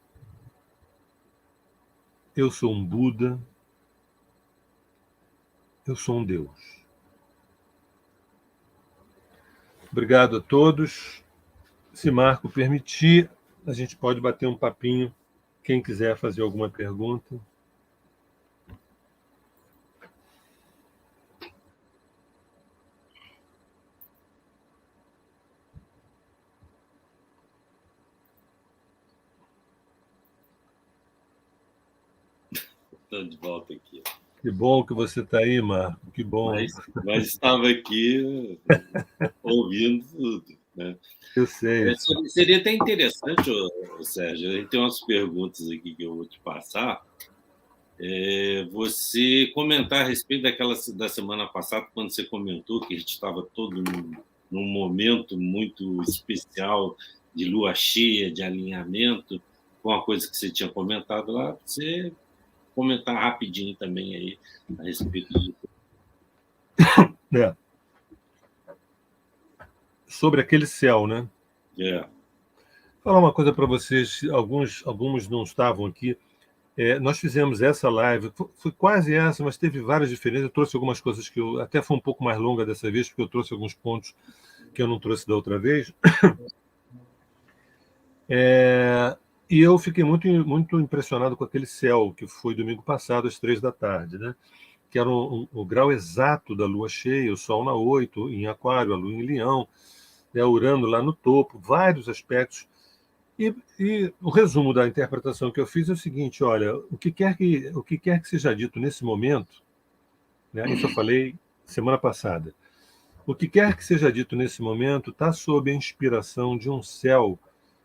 eu sou um Buda, eu sou um Deus. Obrigado a todos. Se Marco permitir, a gente pode bater um papinho. Quem quiser fazer alguma pergunta. Estou de volta aqui. Que bom que você está aí, Marco. Que bom. Mas estava aqui ouvindo tudo, né? Eu sei. Seria até interessante, Sérgio, a gente tem umas perguntas aqui que eu vou te passar. Você comentar a respeito da semana passada, quando você comentou que a gente estava todo num momento muito especial de lua cheia, de alinhamento, com uma coisa que você tinha comentado lá, você comentar rapidinho também aí a respeito disso. Sobre aquele céu, né? Vou falar uma coisa para vocês, alguns não estavam aqui. Nós fizemos essa live, foi quase essa, mas teve várias diferenças. Eu trouxe algumas coisas que até foi um pouco mais longa dessa vez, porque eu trouxe alguns pontos que eu não trouxe da outra vez. E eu fiquei muito, muito impressionado com aquele céu, que foi domingo passado, às 3 da tarde, né? Que era o grau exato da lua cheia, o Sol na 8, em Aquário, a Lua em Leão, né? Urano lá no topo, vários aspectos. E o resumo da interpretação que eu fiz é o seguinte: olha, o que quer que seja dito nesse momento, né? Isso eu falei semana passada. O que quer que seja dito nesse momento está sob a inspiração de um céu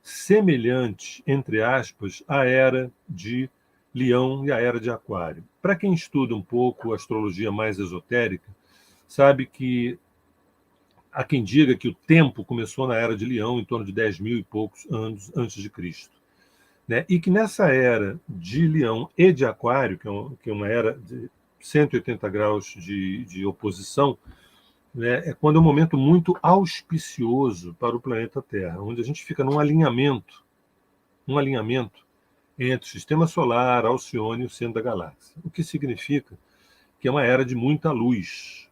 semelhante, entre aspas, à era de Leão e à era de Aquário. Para quem estuda um pouco a astrologia mais esotérica, sabe que há quem diga que o tempo começou na era de Leão, em torno de 10.000 e poucos anos antes de Cristo. Né? E que nessa era de Leão e de Aquário, que é uma era de 180 graus de oposição, né, é quando é um momento muito auspicioso para o planeta Terra, onde a gente fica num alinhamento entre o Sistema Solar, Alcione e o centro da galáxia. O que significa que é uma era de muita luz.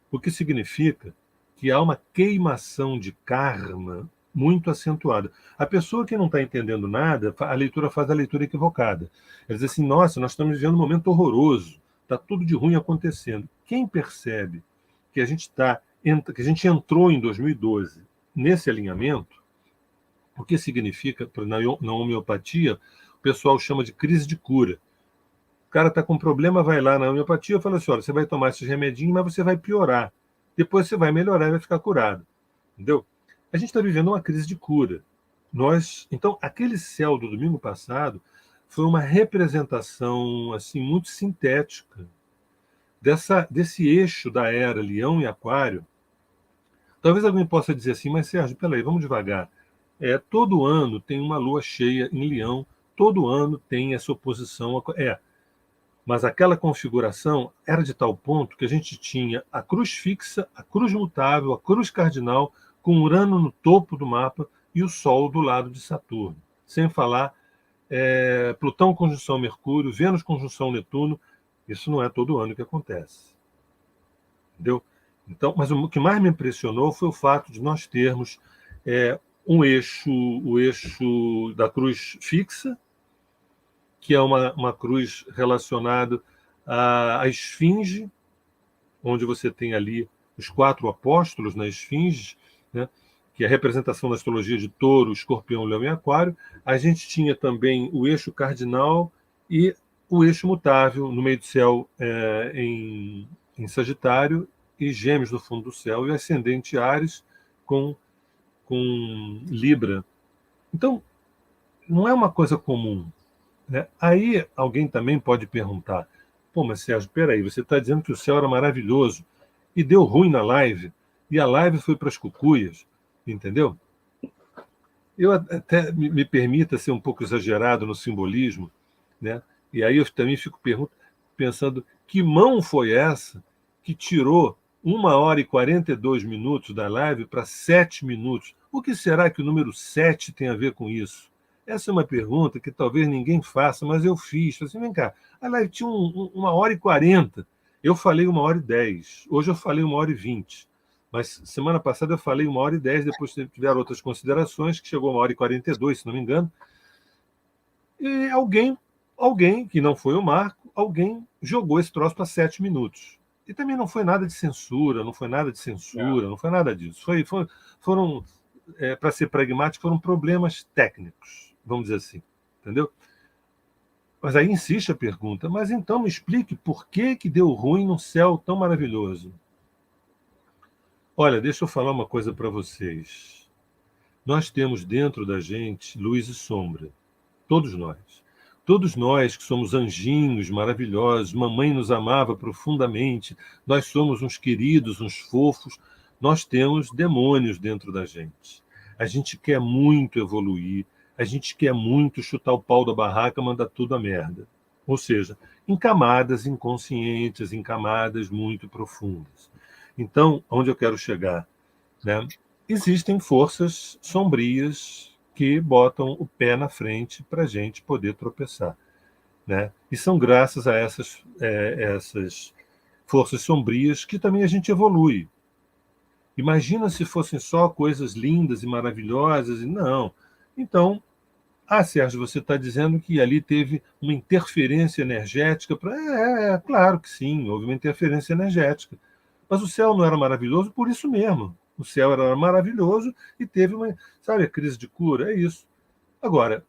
O que significa que há uma queimação de karma muito acentuada. A pessoa que não está entendendo nada, faz a leitura equivocada. Ela diz assim: nossa, nós estamos vivendo um momento horroroso, está tudo de ruim acontecendo. Quem percebe que a gente entrou em 2012 nesse alinhamento, o que significa, na homeopatia, o pessoal chama de crise de cura. O cara está com um problema, vai lá na homeopatia e fala assim: olha, você vai tomar esses remedinhos, mas você vai piorar. Depois você vai melhorar e vai ficar curado. Entendeu? A gente está vivendo uma crise de cura. Então, aquele céu do domingo passado foi uma representação assim muito sintética desse eixo da era Leão e Aquário. Talvez alguém possa dizer assim: mas Sérgio, peraí, vamos devagar. Todo ano tem uma lua cheia em Leão, todo ano tem essa oposição. Mas aquela configuração era de tal ponto que a gente tinha a cruz fixa, a cruz mutável, a cruz cardinal, com Urano no topo do mapa e o Sol do lado de Saturno. Sem falar Plutão conjunção Mercúrio, Vênus conjunção Netuno. Isso não é todo ano que acontece. Entendeu? Então, mas o que mais me impressionou foi o fato de nós termos o eixo da cruz fixa, que é uma cruz relacionada à esfinge, onde você tem ali os 4 apóstolos na esfinge, né, que é a representação da astrologia de Touro, Escorpião, Leão e Aquário. A gente tinha também o eixo cardinal e o eixo mutável no meio do céu em Sagitário e Gêmeos no fundo do céu, e o ascendente Áries com Libra. Então, não é uma coisa comum. Né? Aí alguém também pode perguntar: pô, mas Sérgio, peraí, você está dizendo que o céu era maravilhoso e deu ruim na live, e a live foi para as cucuias, entendeu? Eu até me permita ser um pouco exagerado no simbolismo, né? E aí eu também fico pensando que mão foi essa que tirou 1 hora e 42 minutos da live para 7 minutos? O que será que o número 7 tem a ver com isso? Essa é uma pergunta que talvez ninguém faça, mas eu fiz. Falei assim, vem cá, a live tinha 1 hora e 40. Eu falei 1 hora e 10. Hoje eu falei 1 hora e 20. Mas semana passada eu falei 1 hora e 10, depois tiveram outras considerações, que chegou a 1 hora e 42, se não me engano. E alguém, que não foi o Marco, alguém jogou esse troço para 7 minutos. E também não foi nada de censura, não foi nada de censura, não foi nada disso. Foram, para ser pragmático, foram problemas técnicos, vamos dizer assim, entendeu? Mas aí insiste a pergunta, mas então me explique por que deu ruim num céu tão maravilhoso. Olha, deixa eu falar uma coisa para vocês. Nós temos dentro da gente luz e sombra, todos nós. Todos nós que somos anjinhos maravilhosos, mamãe nos amava profundamente, nós somos uns queridos, uns fofos, nós temos demônios dentro da gente. A gente quer muito evoluir, a gente quer muito chutar o pau da barraca, mandar tudo a merda. Ou seja, em camadas inconscientes, em camadas muito profundas. Então, onde eu quero chegar? Né? Existem forças sombrias que botam o pé na frente para a gente poder tropeçar. Né? E são graças a essas forças sombrias que também a gente evolui. Imagina se fossem só coisas lindas e maravilhosas. Não. Então, Sérgio, você está dizendo que ali teve uma interferência energética? Claro que sim, houve uma interferência energética. Mas o céu não era maravilhoso por isso mesmo. O céu era maravilhoso e teve a crise de cura, é isso. Agora,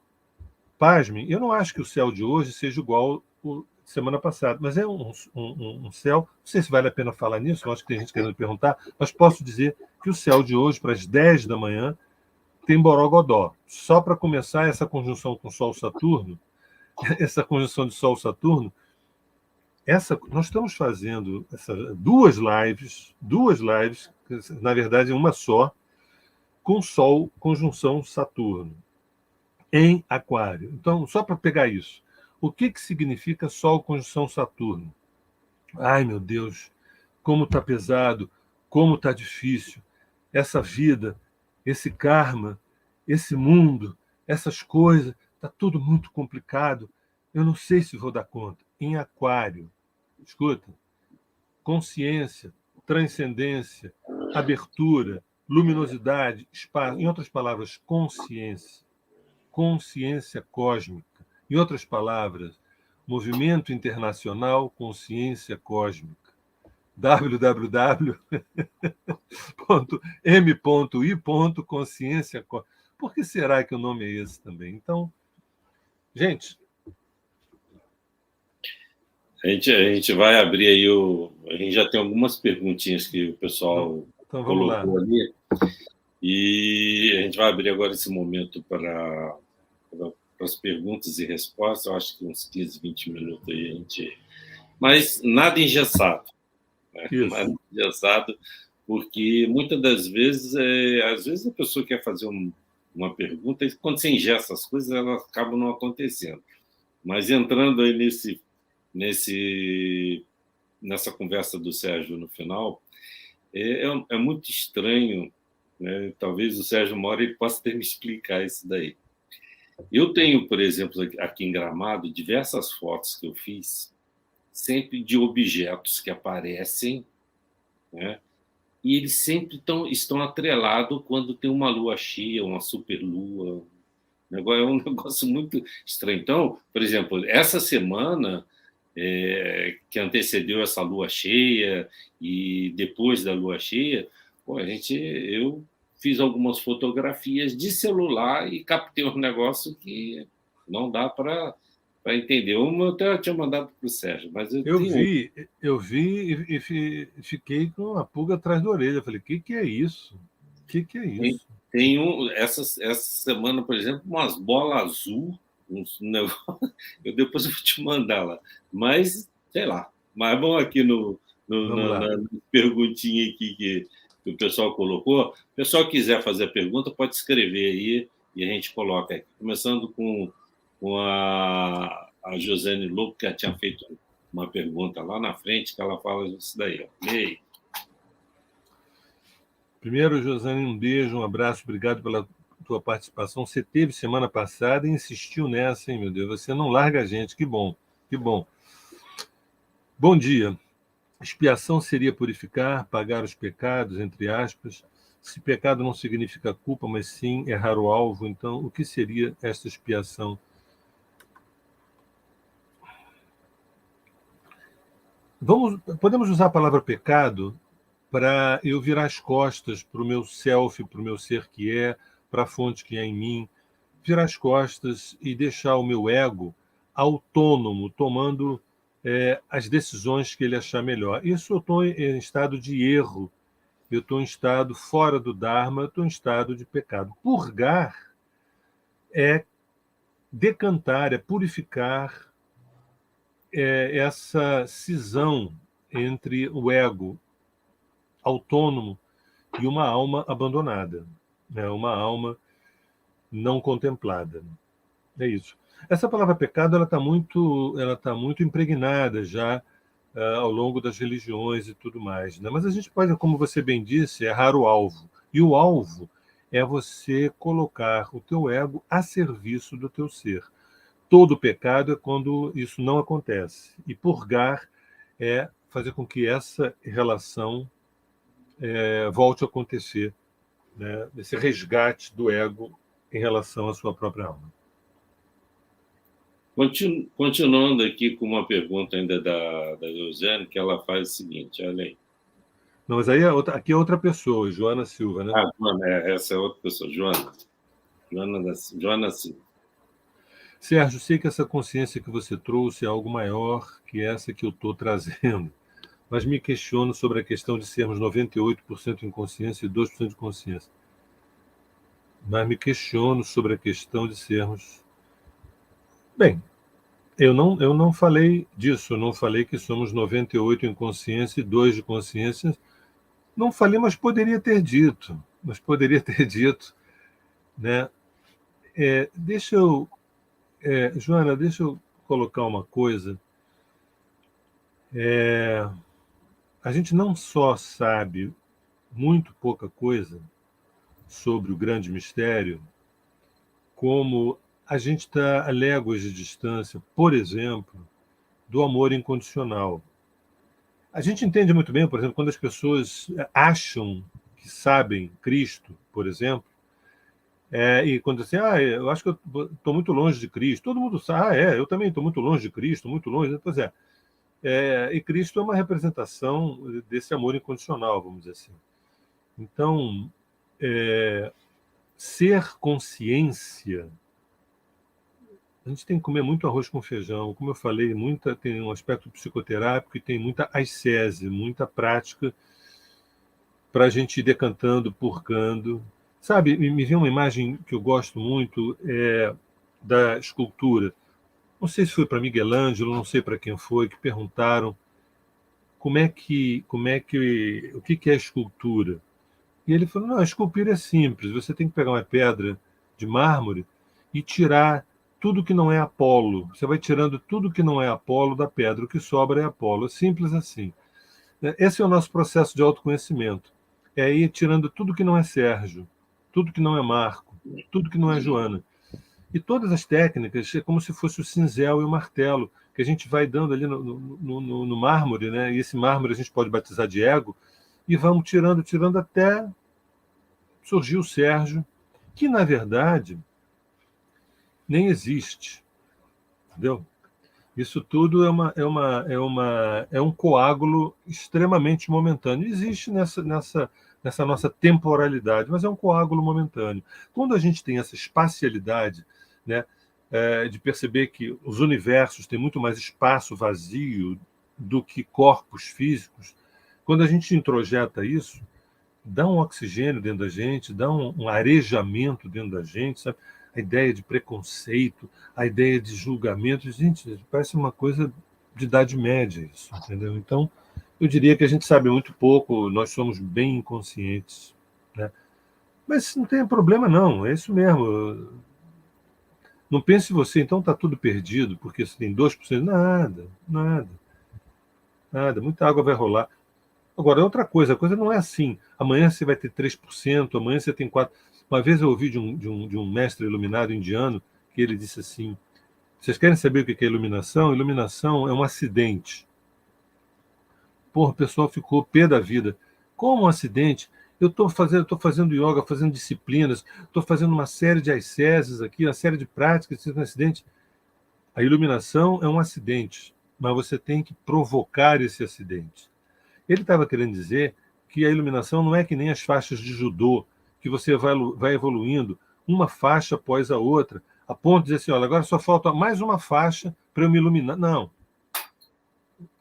pasmem, eu não acho que o céu de hoje seja igual ao semana passada, mas é um céu, não sei se vale a pena falar nisso, eu acho que tem gente querendo perguntar, mas posso dizer que o céu de hoje, para as 10 da manhã, tem Borogodó. Só para começar essa conjunção com Sol-Saturno, essa conjunção de Sol-Saturno, nós estamos fazendo duas lives, na verdade uma só, com Sol conjunção Saturno, em Aquário. Então, só para pegar isso, o que significa Sol conjunção Saturno? Ai, meu Deus, como está pesado, como está difícil. Essa vida, esse karma, esse mundo, essas coisas, está tudo muito complicado. Eu não sei se vou dar conta. Em Aquário, escuta, consciência, transcendência, abertura, luminosidade, espaço. Em outras palavras, consciência cósmica. Em outras palavras, movimento internacional, consciência cósmica. www.m.i.consciência cósmica. Por que será que o nome é esse também? Então, gente, A gente vai abrir aí a gente já tem algumas perguntinhas que o pessoal então vamos colocou lá. Ali. E a gente vai abrir agora esse momento para as perguntas e respostas. Eu acho que uns 15, 20 minutos aí a gente. Mas nada engessado. Né? Nada engessado, porque muitas das vezes, às vezes a pessoa quer fazer uma pergunta, e quando você ingessa as coisas, elas acabam não acontecendo. Mas entrando aí nessa conversa do Sérgio no final, é muito estranho, né? Talvez o Sérgio Mora ele possa ter me explicar isso daí. Eu tenho, por exemplo, aqui em Gramado, diversas fotos que eu fiz, sempre de objetos que aparecem, né? E eles sempre estão atrelados quando tem uma lua cheia, uma superlua. Agora é um negócio muito estranho. Então, por exemplo, essa semana que antecedeu essa lua cheia e depois da lua cheia, pô, eu fiz algumas fotografias de celular e captei um negócio que não dá para entender. Uma eu até tinha mandado para o Sérgio, mas eu Eu tenho. vi, eu vi fiquei com a pulga atrás da orelha. Eu falei, que é isso? Que é Tem, isso? essa semana, por exemplo, umas bolas azul, um negócio, depois eu vou te mandar lá. Mas, sei lá. Mas vamos aqui Vamos lá. na perguntinha aqui que o pessoal colocou. Se o pessoal quiser fazer a pergunta, pode escrever aí e a gente coloca aqui. Começando com a Josiane Lobo, que já tinha feito uma pergunta lá na frente, que ela fala isso daí. Ó. E aí? Primeiro, Josane, um beijo, um abraço, obrigado pela tua participação. Você teve semana passada e insistiu nessa, hein, meu Deus? Você não larga a gente, que bom, que bom. Bom dia. Expiação seria purificar, pagar os pecados, entre aspas. Se pecado não significa culpa, mas sim errar o alvo, então o que seria esta expiação? Podemos usar a palavra pecado para eu virar as costas para o meu self, para o meu ser que é, para a fonte que é em mim, virar as costas e deixar o meu ego autônomo, tomando as decisões que ele achar melhor. Isso eu estou em estado de erro, eu estou em estado fora do Dharma, eu estou em estado de pecado. Purgar é decantar, é purificar essa cisão entre o ego autônomo e uma alma abandonada, né? Uma alma não contemplada. É isso. Essa palavra pecado ela tá muito impregnada já ao longo das religiões e tudo mais, né? Mas a gente pode, como você bem disse, errar o alvo. E o alvo é você colocar o teu ego a serviço do teu ser. Todo pecado é quando isso não acontece. E purgar é fazer com que essa relação volte a acontecer, né? Esse resgate do ego em relação à sua própria alma. Continuando aqui com uma pergunta ainda da Josiane, que ela faz o seguinte, olha aí. Não, mas aí aqui é outra pessoa, Joana Silva, né? Joana, essa é outra pessoa, Joana Silva. Sérgio, sei que essa consciência que você trouxe é algo maior que essa que eu estou trazendo, mas me questiono sobre a questão de sermos 98% inconsciência e 2% de consciência. Mas me questiono sobre a questão de sermos... Bem, eu não falei disso, eu não falei que somos 98 em consciência e 2 de consciência. Não falei, mas poderia ter dito. Né? Joana, deixa eu colocar uma coisa. A gente não só sabe muito pouca coisa sobre o grande mistério, como a gente está a léguas de distância, por exemplo, do amor incondicional. A gente entende muito bem, por exemplo, quando as pessoas acham que sabem Cristo, por exemplo, e quando assim, eu acho que eu estou muito longe de Cristo, todo mundo sabe, eu também estou muito longe de Cristo, muito longe, pois é. E Cristo é uma representação desse amor incondicional, vamos dizer assim. Então, ser consciência, a gente tem que comer muito arroz com feijão. Como eu falei, tem um aspecto psicoterápico e tem muita ascese, muita prática para a gente ir decantando, purgando. Sabe, me vem uma imagem que eu gosto muito da escultura. Não sei se foi para Miguel Ângelo, não sei para quem foi, que perguntaram o que é escultura. E ele falou, não, a escultura é simples, você tem que pegar uma pedra de mármore e tirar tudo que não é Apolo. Você vai tirando tudo que não é Apolo da pedra, o que sobra é Apolo. É simples assim. Esse é o nosso processo de autoconhecimento. É ir tirando tudo que não é Sérgio, tudo que não é Marco, tudo que não é Joana. E todas as técnicas é como se fosse o cinzel e o martelo, que a gente vai dando ali no mármore, né? E esse mármore a gente pode batizar de ego, e vamos tirando, tirando até surgir o Sérgio, que na verdade nem existe, entendeu? Isso tudo é um coágulo extremamente momentâneo. Existe nessa nossa temporalidade, mas é um coágulo momentâneo. Quando a gente tem essa espacialidade, né, de perceber que os universos têm muito mais espaço vazio do que corpos físicos, quando a gente introjeta isso, dá um oxigênio dentro da gente, dá um arejamento dentro da gente, sabe? A ideia de preconceito, a ideia de julgamento, gente, parece uma coisa de idade média isso, entendeu? Então, eu diria que a gente sabe muito pouco, nós somos bem inconscientes, né? Mas não tem problema não, é isso mesmo. Não pense você, então está tudo perdido, porque você tem 2%. Nada, nada, nada, muita água vai rolar. Agora, outra coisa, a coisa não é assim. Amanhã você vai ter 3%, amanhã você tem 4%. Uma vez eu ouvi de um mestre iluminado indiano que ele disse assim: vocês querem saber o que é iluminação? Iluminação é um acidente. Porra, o pessoal ficou pé da vida. Como um acidente? Eu estou fazendo yoga, fazendo disciplinas, estou fazendo uma série de asceses aqui, uma série de práticas, isso é um acidente. A iluminação é um acidente, mas você tem que provocar esse acidente. Ele estava querendo dizer que a iluminação não é que nem as faixas de judô, que você vai evoluindo uma faixa após a outra, a ponto de dizer assim, olha, agora só falta mais uma faixa para eu me iluminar. Não.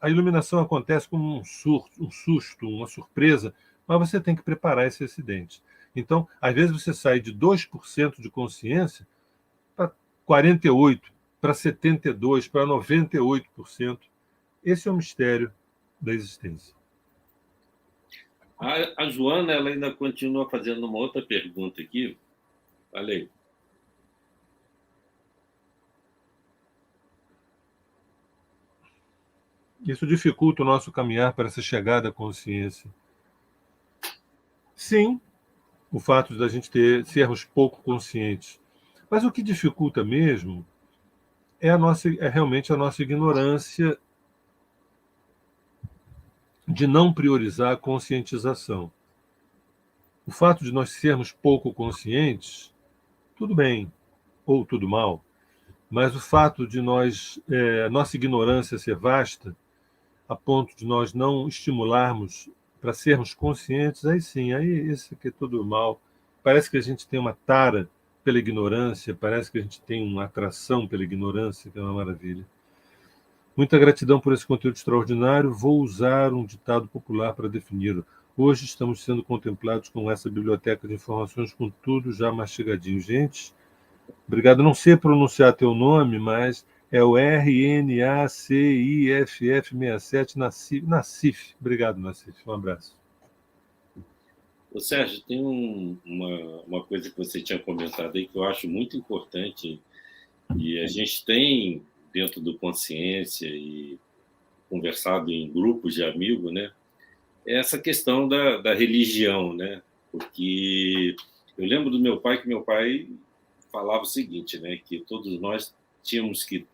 A iluminação acontece como um susto, uma surpresa, mas você tem que preparar esse acidente. Então, às vezes você sai de 2% de consciência para 48%, para 72%, para 98%. Esse é o mistério da existência. A Joana ela ainda continua fazendo uma outra pergunta aqui. Falei. Isso dificulta o nosso caminhar para essa chegada à consciência. Sim, o fato de a gente sermos pouco conscientes. Mas o que dificulta mesmo é realmente a nossa ignorância de não priorizar a conscientização. O fato de nós sermos pouco conscientes, tudo bem, ou tudo mal, mas o fato de nossa ignorância ser vasta, a ponto de nós não estimularmos para sermos conscientes, aí sim, aí isso aqui é tudo mal. Parece que a gente tem uma tara pela ignorância, parece que a gente tem uma atração pela ignorância, que é uma maravilha. Muita gratidão por esse conteúdo extraordinário. Vou usar um ditado popular para defini-lo. Hoje estamos sendo contemplados com essa biblioteca de informações com tudo já mastigadinho. Gente, obrigado. Não sei pronunciar teu nome, mas é o RNACIFF67, Nassif. Obrigado, Nassif. Um abraço. Ô, Sérgio, tem uma coisa que você tinha comentado aí que eu acho muito importante, e a gente tem, dentro do Consciência, e conversado em grupos de amigos, né? É essa questão da religião, né? Porque eu lembro do meu pai, que meu pai falava o seguinte, né? Que todos nós tínhamos que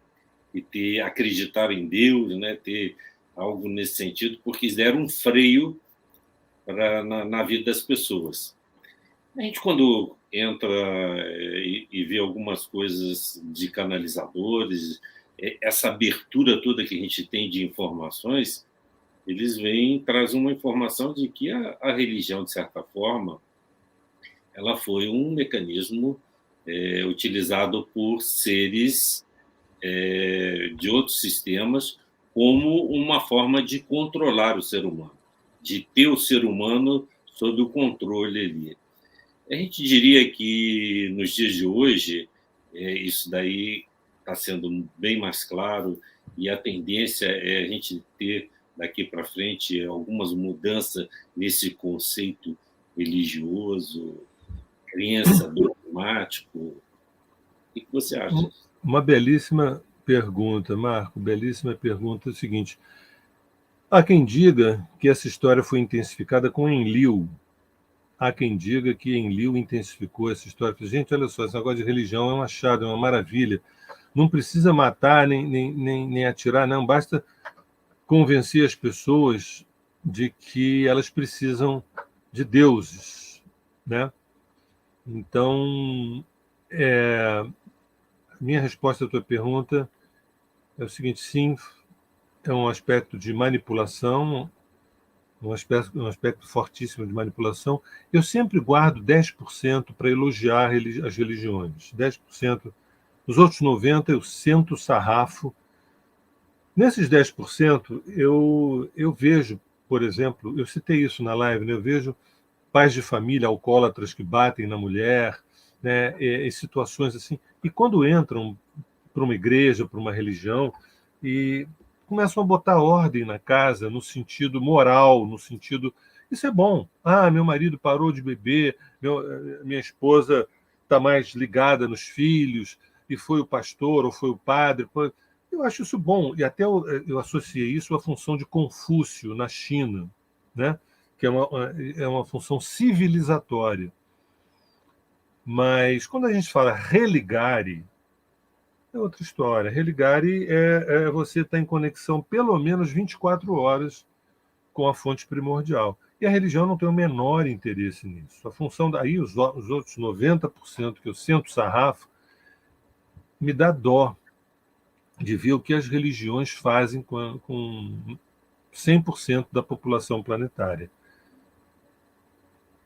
acreditar em Deus, né? Ter algo nesse sentido, porque deram um freio na vida das pessoas. A gente, quando entra e vê algumas coisas de canalizadores, essa abertura toda que a gente tem de informações, eles trazem uma informação de que a religião, de certa forma, ela foi um mecanismo utilizado por seres de outros sistemas como uma forma de controlar o ser humano, de ter o ser humano sob o controle ali. A gente diria que, nos dias de hoje, isso daí está sendo bem mais claro, e a tendência é a gente ter, daqui para frente, algumas mudanças nesse conceito religioso, crença, problemático? O que você acha? Uma belíssima pergunta, Marco, belíssima pergunta. É o seguinte: há quem diga que essa história foi intensificada com Enlil. Há quem diga que Enlil intensificou essa história. Gente, olha só, esse negócio de religião é um achado, é uma maravilha. Não precisa matar nem atirar, não. Basta convencer as pessoas de que elas precisam de deuses, né? Então, minha resposta à tua pergunta é o seguinte: sim, é um aspecto de manipulação, um aspecto fortíssimo de manipulação. Eu sempre guardo 10% para elogiar as religiões. 10%. Os outros 90% eu sento o sarrafo. Nesses 10%, eu vejo, por exemplo, eu citei isso na live, né? Eu vejo pais de família alcoólatras que batem na mulher, né? Em situações assim. E quando entram para uma igreja, para uma religião, e começam a botar ordem na casa, no sentido moral, no sentido. Isso é bom. Ah, meu marido parou de beber, minha esposa está mais ligada nos filhos, e foi o pastor ou foi o padre. Eu acho isso bom, e até eu associei isso à função de Confúcio na China, né? Que é uma função civilizatória. Mas quando a gente fala religare, é outra história. Religare é você estar em conexão pelo menos 24 horas com a fonte primordial. E a religião não tem o menor interesse nisso. A função daí, os outros 90% que eu sento sarrafo, me dá dó de ver o que as religiões fazem com 100% da população planetária.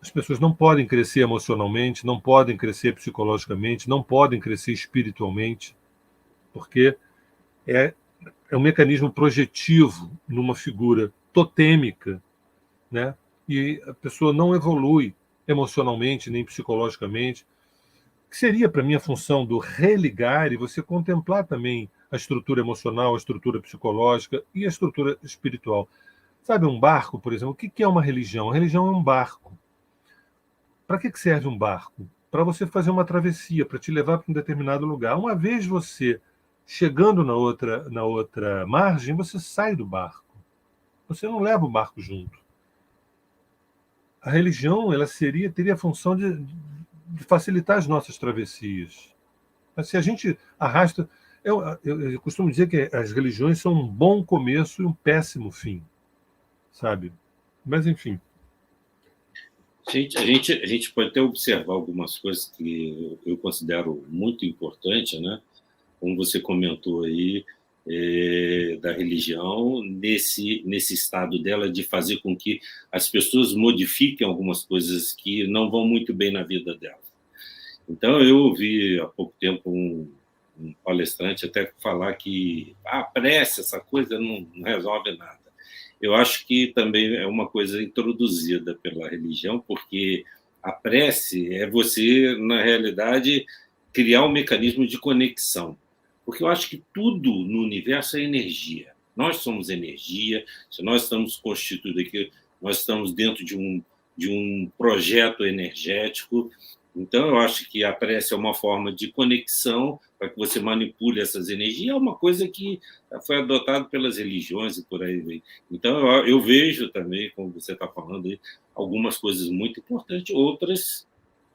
As pessoas não podem crescer emocionalmente, não podem crescer psicologicamente, não podem crescer espiritualmente, porque é um mecanismo projetivo numa figura totêmica, né? E a pessoa não evolui emocionalmente nem psicologicamente. Que seria, para mim, a função do religar e você contemplar também a estrutura emocional, a estrutura psicológica e a estrutura espiritual. Sabe, um barco, por exemplo, o que é uma religião? A religião é um barco. Para que serve um barco? Para você fazer uma travessia, para te levar para um determinado lugar. Uma vez você chegando na outra margem, você sai do barco. Você não leva o barco junto. A religião ela teria a função de facilitar as nossas travessias. Mas se a gente arrasta. Eu costumo dizer que as religiões são um bom começo e um péssimo fim, sabe? Mas, enfim. A gente pode até observar algumas coisas que eu considero muito importantes, né? Como você comentou aí, da religião, nesse estado dela de fazer com que as pessoas modifiquem algumas coisas que não vão muito bem na vida delas. Então, eu ouvi há pouco tempo um palestrante até falar que a prece, essa coisa, não resolve nada. Eu acho que também é uma coisa introduzida pela religião, porque a prece é você, na realidade, criar um mecanismo de conexão. Porque eu acho que tudo no universo é energia. Nós somos energia, se nós estamos constituídos aqui, nós estamos dentro de um projeto energético. Então, eu acho que a prece é uma forma de conexão para que você manipule essas energias. É uma coisa que foi adotada pelas religiões e por aí vem. Então, eu vejo também, como você está falando, aí, algumas coisas muito importantes, outras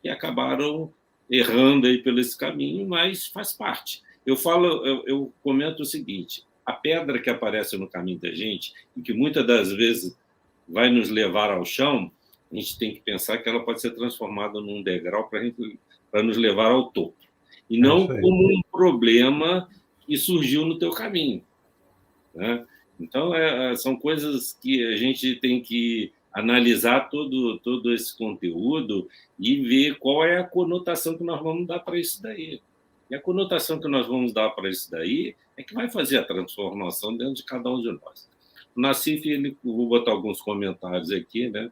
que acabaram errando aí pelo esse caminho, mas faz parte. Eu comento o seguinte: a pedra que aparece no caminho da gente e que muitas das vezes vai nos levar ao chão, a gente tem que pensar que ela pode ser transformada num degrau para nos levar ao topo. E não como um problema que surgiu no teu caminho, né? Então, são coisas que a gente tem que analisar todo esse conteúdo e ver qual é a conotação que nós vamos dar para isso daí. E a conotação que nós vamos dar para isso daí é que vai fazer a transformação dentro de cada um de nós. O Nassif, vou botar alguns comentários aqui, né?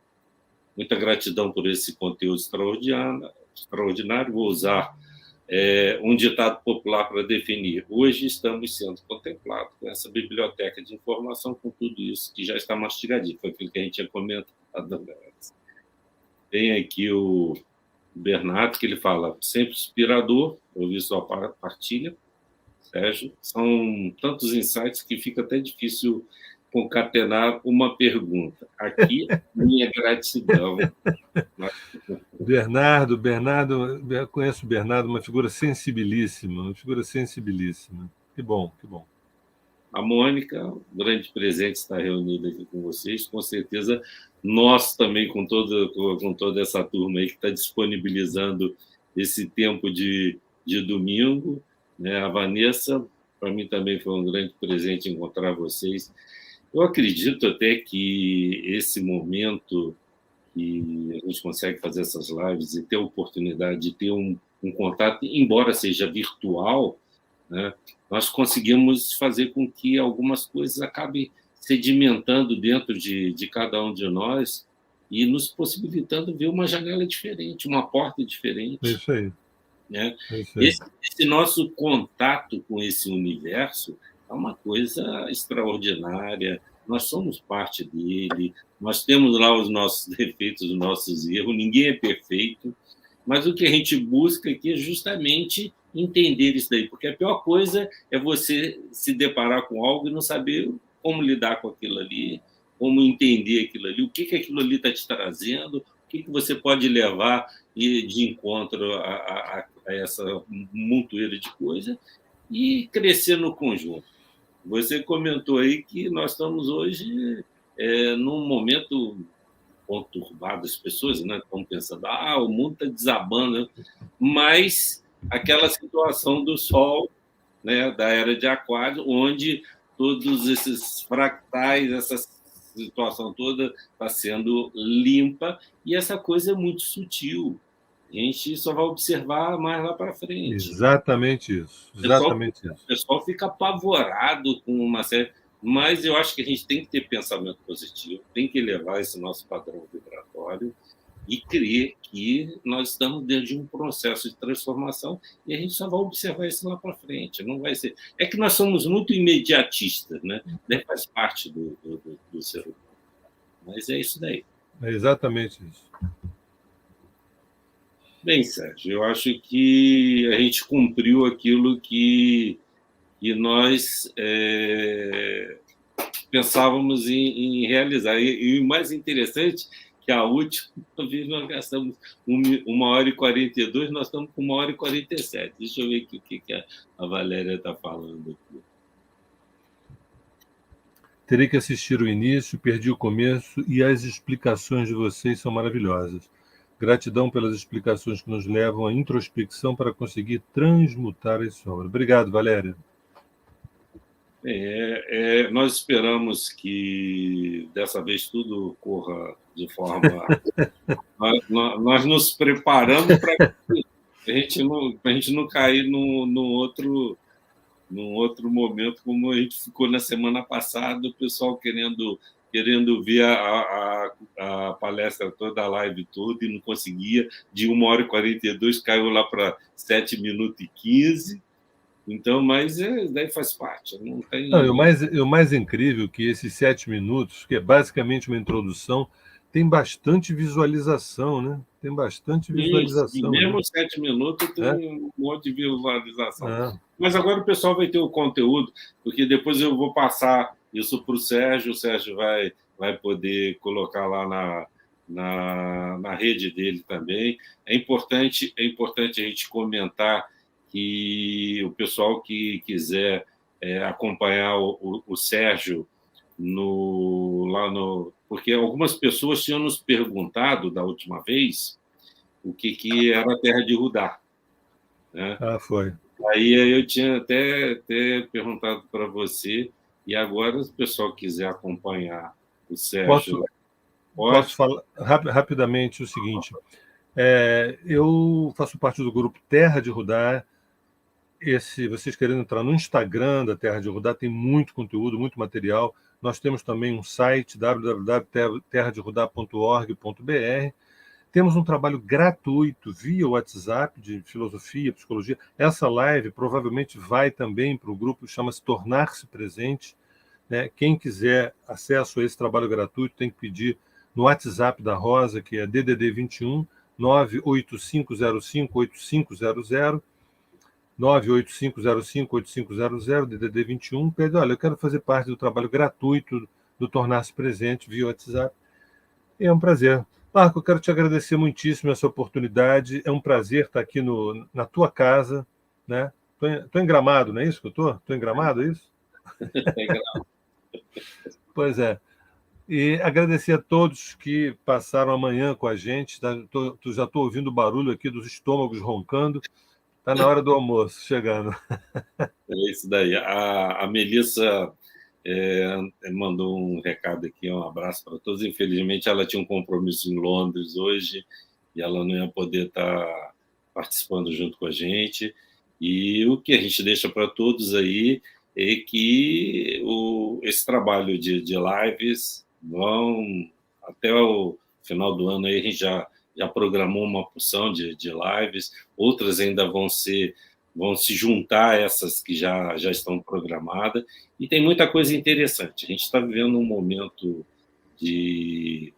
Muita gratidão por esse conteúdo extraordinário. Vou usar um ditado popular para definir. Hoje estamos sendo contemplados com essa biblioteca de informação, com tudo isso que já está mastigadinho. Foi aquilo que a gente tinha comentado. Tem aqui o Bernardo, que ele fala sempre inspirador, ouvir sua partilha. Sérgio, são tantos insights que fica até difícil concatenar uma pergunta. Aqui, minha gratidão. Bernardo, conheço o Bernardo, uma figura sensibilíssima, Que bom, que bom. A Mônica, um grande presente estar reunida aqui com vocês. Com certeza, nós também, com toda essa turma aí que está disponibilizando esse tempo de domingo, né? A Vanessa, para mim também foi um grande presente encontrar vocês. Eu acredito até que esse momento que a gente consegue fazer essas lives e ter a oportunidade de ter um contato, embora seja virtual, né, nós conseguimos fazer com que algumas coisas acabem sedimentando dentro de cada um de nós e nos possibilitando ver uma janela diferente, uma porta diferente. É isso aí. Né? É isso aí. Esse nosso contato com esse universo é uma coisa extraordinária. Nós somos parte dele, nós temos lá os nossos defeitos, os nossos erros, ninguém é perfeito, mas o que a gente busca aqui é justamente entender isso daí, porque a pior coisa é você se deparar com algo e não saber como lidar com aquilo ali, como entender aquilo ali, o que aquilo ali está te trazendo, o que você pode levar de encontro a essa montoeira de coisa e crescer no conjunto. Você comentou aí que nós estamos hoje num momento conturbado, as pessoas, né, estão pensando, o mundo está desabando, mas aquela situação do Sol, né, da era de Aquário, onde todos esses fractais, essa situação toda está sendo limpa, e essa coisa é muito sutil. A gente só vai observar mais lá para frente. Exatamente isso. O pessoal fica apavorado com uma série... Mas eu acho que a gente tem que ter pensamento positivo, tem que elevar esse nosso padrão vibratório e crer que nós estamos dentro de um processo de transformação e a gente só vai observar isso lá para frente. Não vai ser... É que nós somos muito imediatistas, né? Daí faz parte do ser humano. Mas é isso daí. É exatamente isso. Bem, Sérgio, eu acho que a gente cumpriu aquilo que nós pensávamos em realizar. E o mais interessante que a última vez nós gastamos 1h42, nós estamos com 1h47. Deixa eu ver aqui o que a Valéria está falando aqui. Terei que assistir o início, perdi o começo e as explicações de vocês são maravilhosas. Gratidão pelas explicações que nos levam à introspecção para conseguir transmutar as sombras. Obrigado, Valéria. Nós esperamos que dessa vez tudo corra de forma... nós nos preparamos para a gente não cair num outro momento como a gente ficou na semana passada, o pessoal querendo ver a palestra toda, a live toda, e não conseguia. De 1h42 caiu lá para 7h15. Então, mas daí faz parte. Não tem... Não, o mais incrível é que esses 7 minutos, que é basicamente uma introdução, tem bastante visualização, né? Tem bastante visualização. Mesmo, né? 7 minutos tem um monte de visualização. Mas agora o pessoal vai ter o conteúdo, porque depois eu vou passar isso para o Sérgio vai poder colocar lá na rede dele também. É importante a gente comentar que o pessoal que quiser acompanhar o Sérgio porque algumas pessoas tinham nos perguntado da última vez o que era a Terra de Rudá. Né? Foi. Aí eu tinha até perguntado para você, e agora, se o pessoal quiser acompanhar o Sérgio... Posso falar rapidamente o seguinte. Eu faço parte do grupo Terra de Rudá. Vocês querendo entrar no Instagram da Terra de Rudá, tem muito conteúdo, muito material. Nós temos também um site, www.terraderudá.org.br. Temos um trabalho gratuito via WhatsApp de filosofia, psicologia. Essa live provavelmente vai também para o grupo, chama-se Tornar-se Presente. Né? Quem quiser acesso a esse trabalho gratuito tem que pedir no WhatsApp da Rosa, que é DDD 21 98505-8500, 98505-8500, DDD 21, pede, olha, eu quero fazer parte do trabalho gratuito do Tornar-se Presente via WhatsApp. E é um prazer. Marco, eu quero te agradecer muitíssimo essa oportunidade. É um prazer estar aqui na tua casa, né? Estou em Gramado, não é isso que eu estou? Estou em Gramado, é isso? Pois é. E agradecer a todos que passaram amanhã com a gente. Tá? Já estou ouvindo o barulho aqui dos estômagos roncando. Está na hora do almoço, chegando. É isso daí. A Melissa mandou um recado aqui, um abraço para todos. Infelizmente, ela tinha um compromisso em Londres hoje e ela não ia poder estar participando junto com a gente. E o que a gente deixa para todos aí é que esse trabalho de lives vão até o final do ano aí, a gente já programou uma porção de lives, outras ainda vão se juntar a essas que já estão programadas, e tem muita coisa interessante. A gente está vivendo um momento de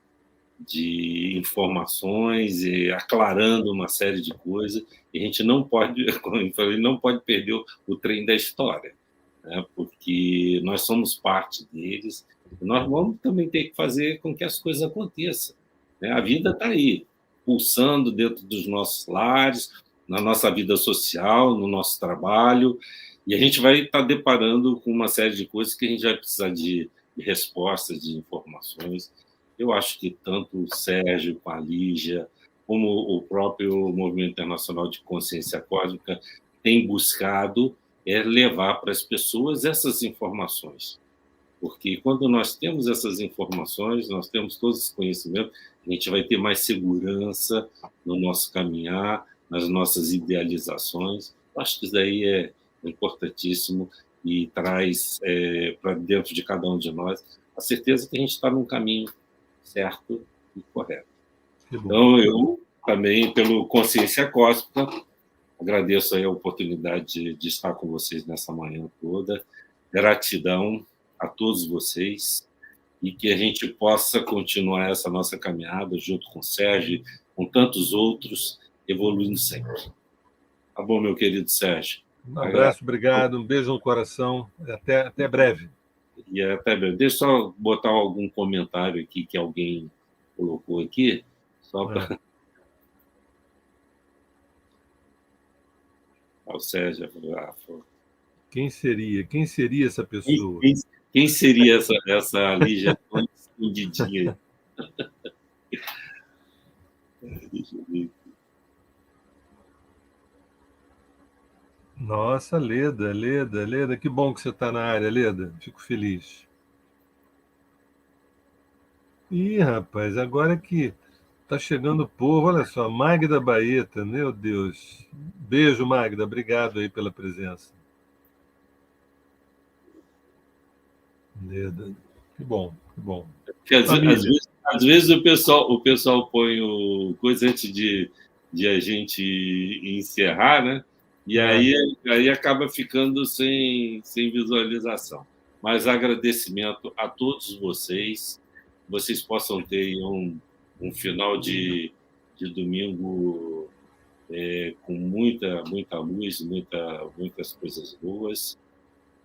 informações e aclarando uma série de coisas, e a gente não pode, como eu falei, não pode perder o trem da história, né? Porque nós somos parte deles, e nós vamos também ter que fazer com que as coisas aconteçam, né? A vida está aí, pulsando dentro dos nossos lares, na nossa vida social, no nosso trabalho, e a gente vai estar deparando com uma série de coisas que a gente vai precisar de respostas, de informações. Eu acho que tanto o Sérgio com a Lígia, como o próprio Movimento Internacional de Consciência Cósmica tem buscado levar para as pessoas essas informações. Porque quando nós temos essas informações, nós temos todo esse conhecimento, a gente vai ter mais segurança no nosso caminhar, nas nossas idealizações. Eu acho que isso daí é importantíssimo e traz para dentro de cada um de nós a certeza que a gente está num caminho certo e correto. Então, eu também, pelo Consciência Cósmica, agradeço aí a oportunidade de estar com vocês nessa manhã toda. Gratidão a todos vocês e que a gente possa continuar essa nossa caminhada junto com o Sérgio, com tantos outros, evoluindo sempre. Tá bom, meu querido Sérgio? Um abraço, obrigado, um beijo no coração, até breve. E até breve. Deixa eu só botar algum comentário aqui que alguém colocou aqui, só para... O Sérgio... Quem seria essa pessoa? Quem seria essa Lígia escondidinha? Deixa eu ver. Nossa, Leda, que bom que você está na área, Leda. Fico feliz. Ih, rapaz, agora que está chegando o povo, olha só, Magda Baeta, meu Deus. Beijo, Magda, obrigado aí pela presença. Leda, que bom. Porque às vezes o pessoal põe coisa antes de a gente encerrar, né? E aí acaba ficando sem visualização. Mas agradecimento a todos vocês possam ter um final de domingo com muita luz, muitas coisas boas,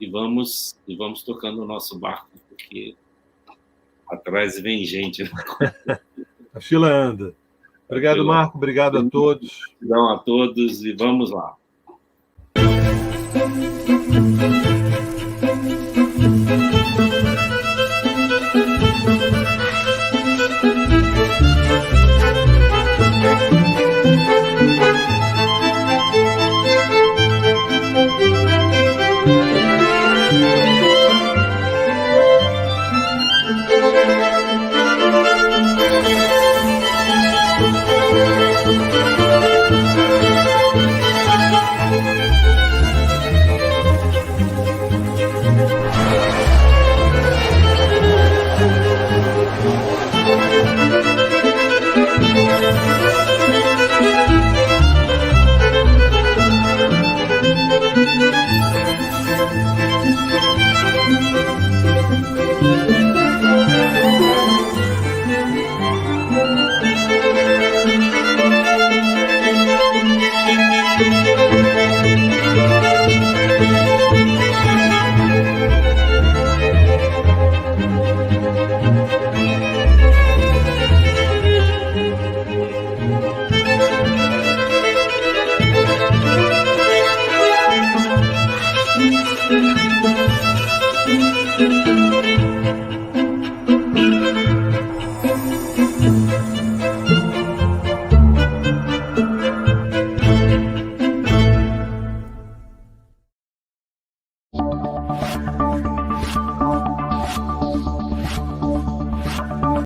e vamos tocando o nosso barco, porque atrás vem gente. A fila anda. Obrigado, Marco, obrigado a todos. Obrigado a todos e vamos lá. Música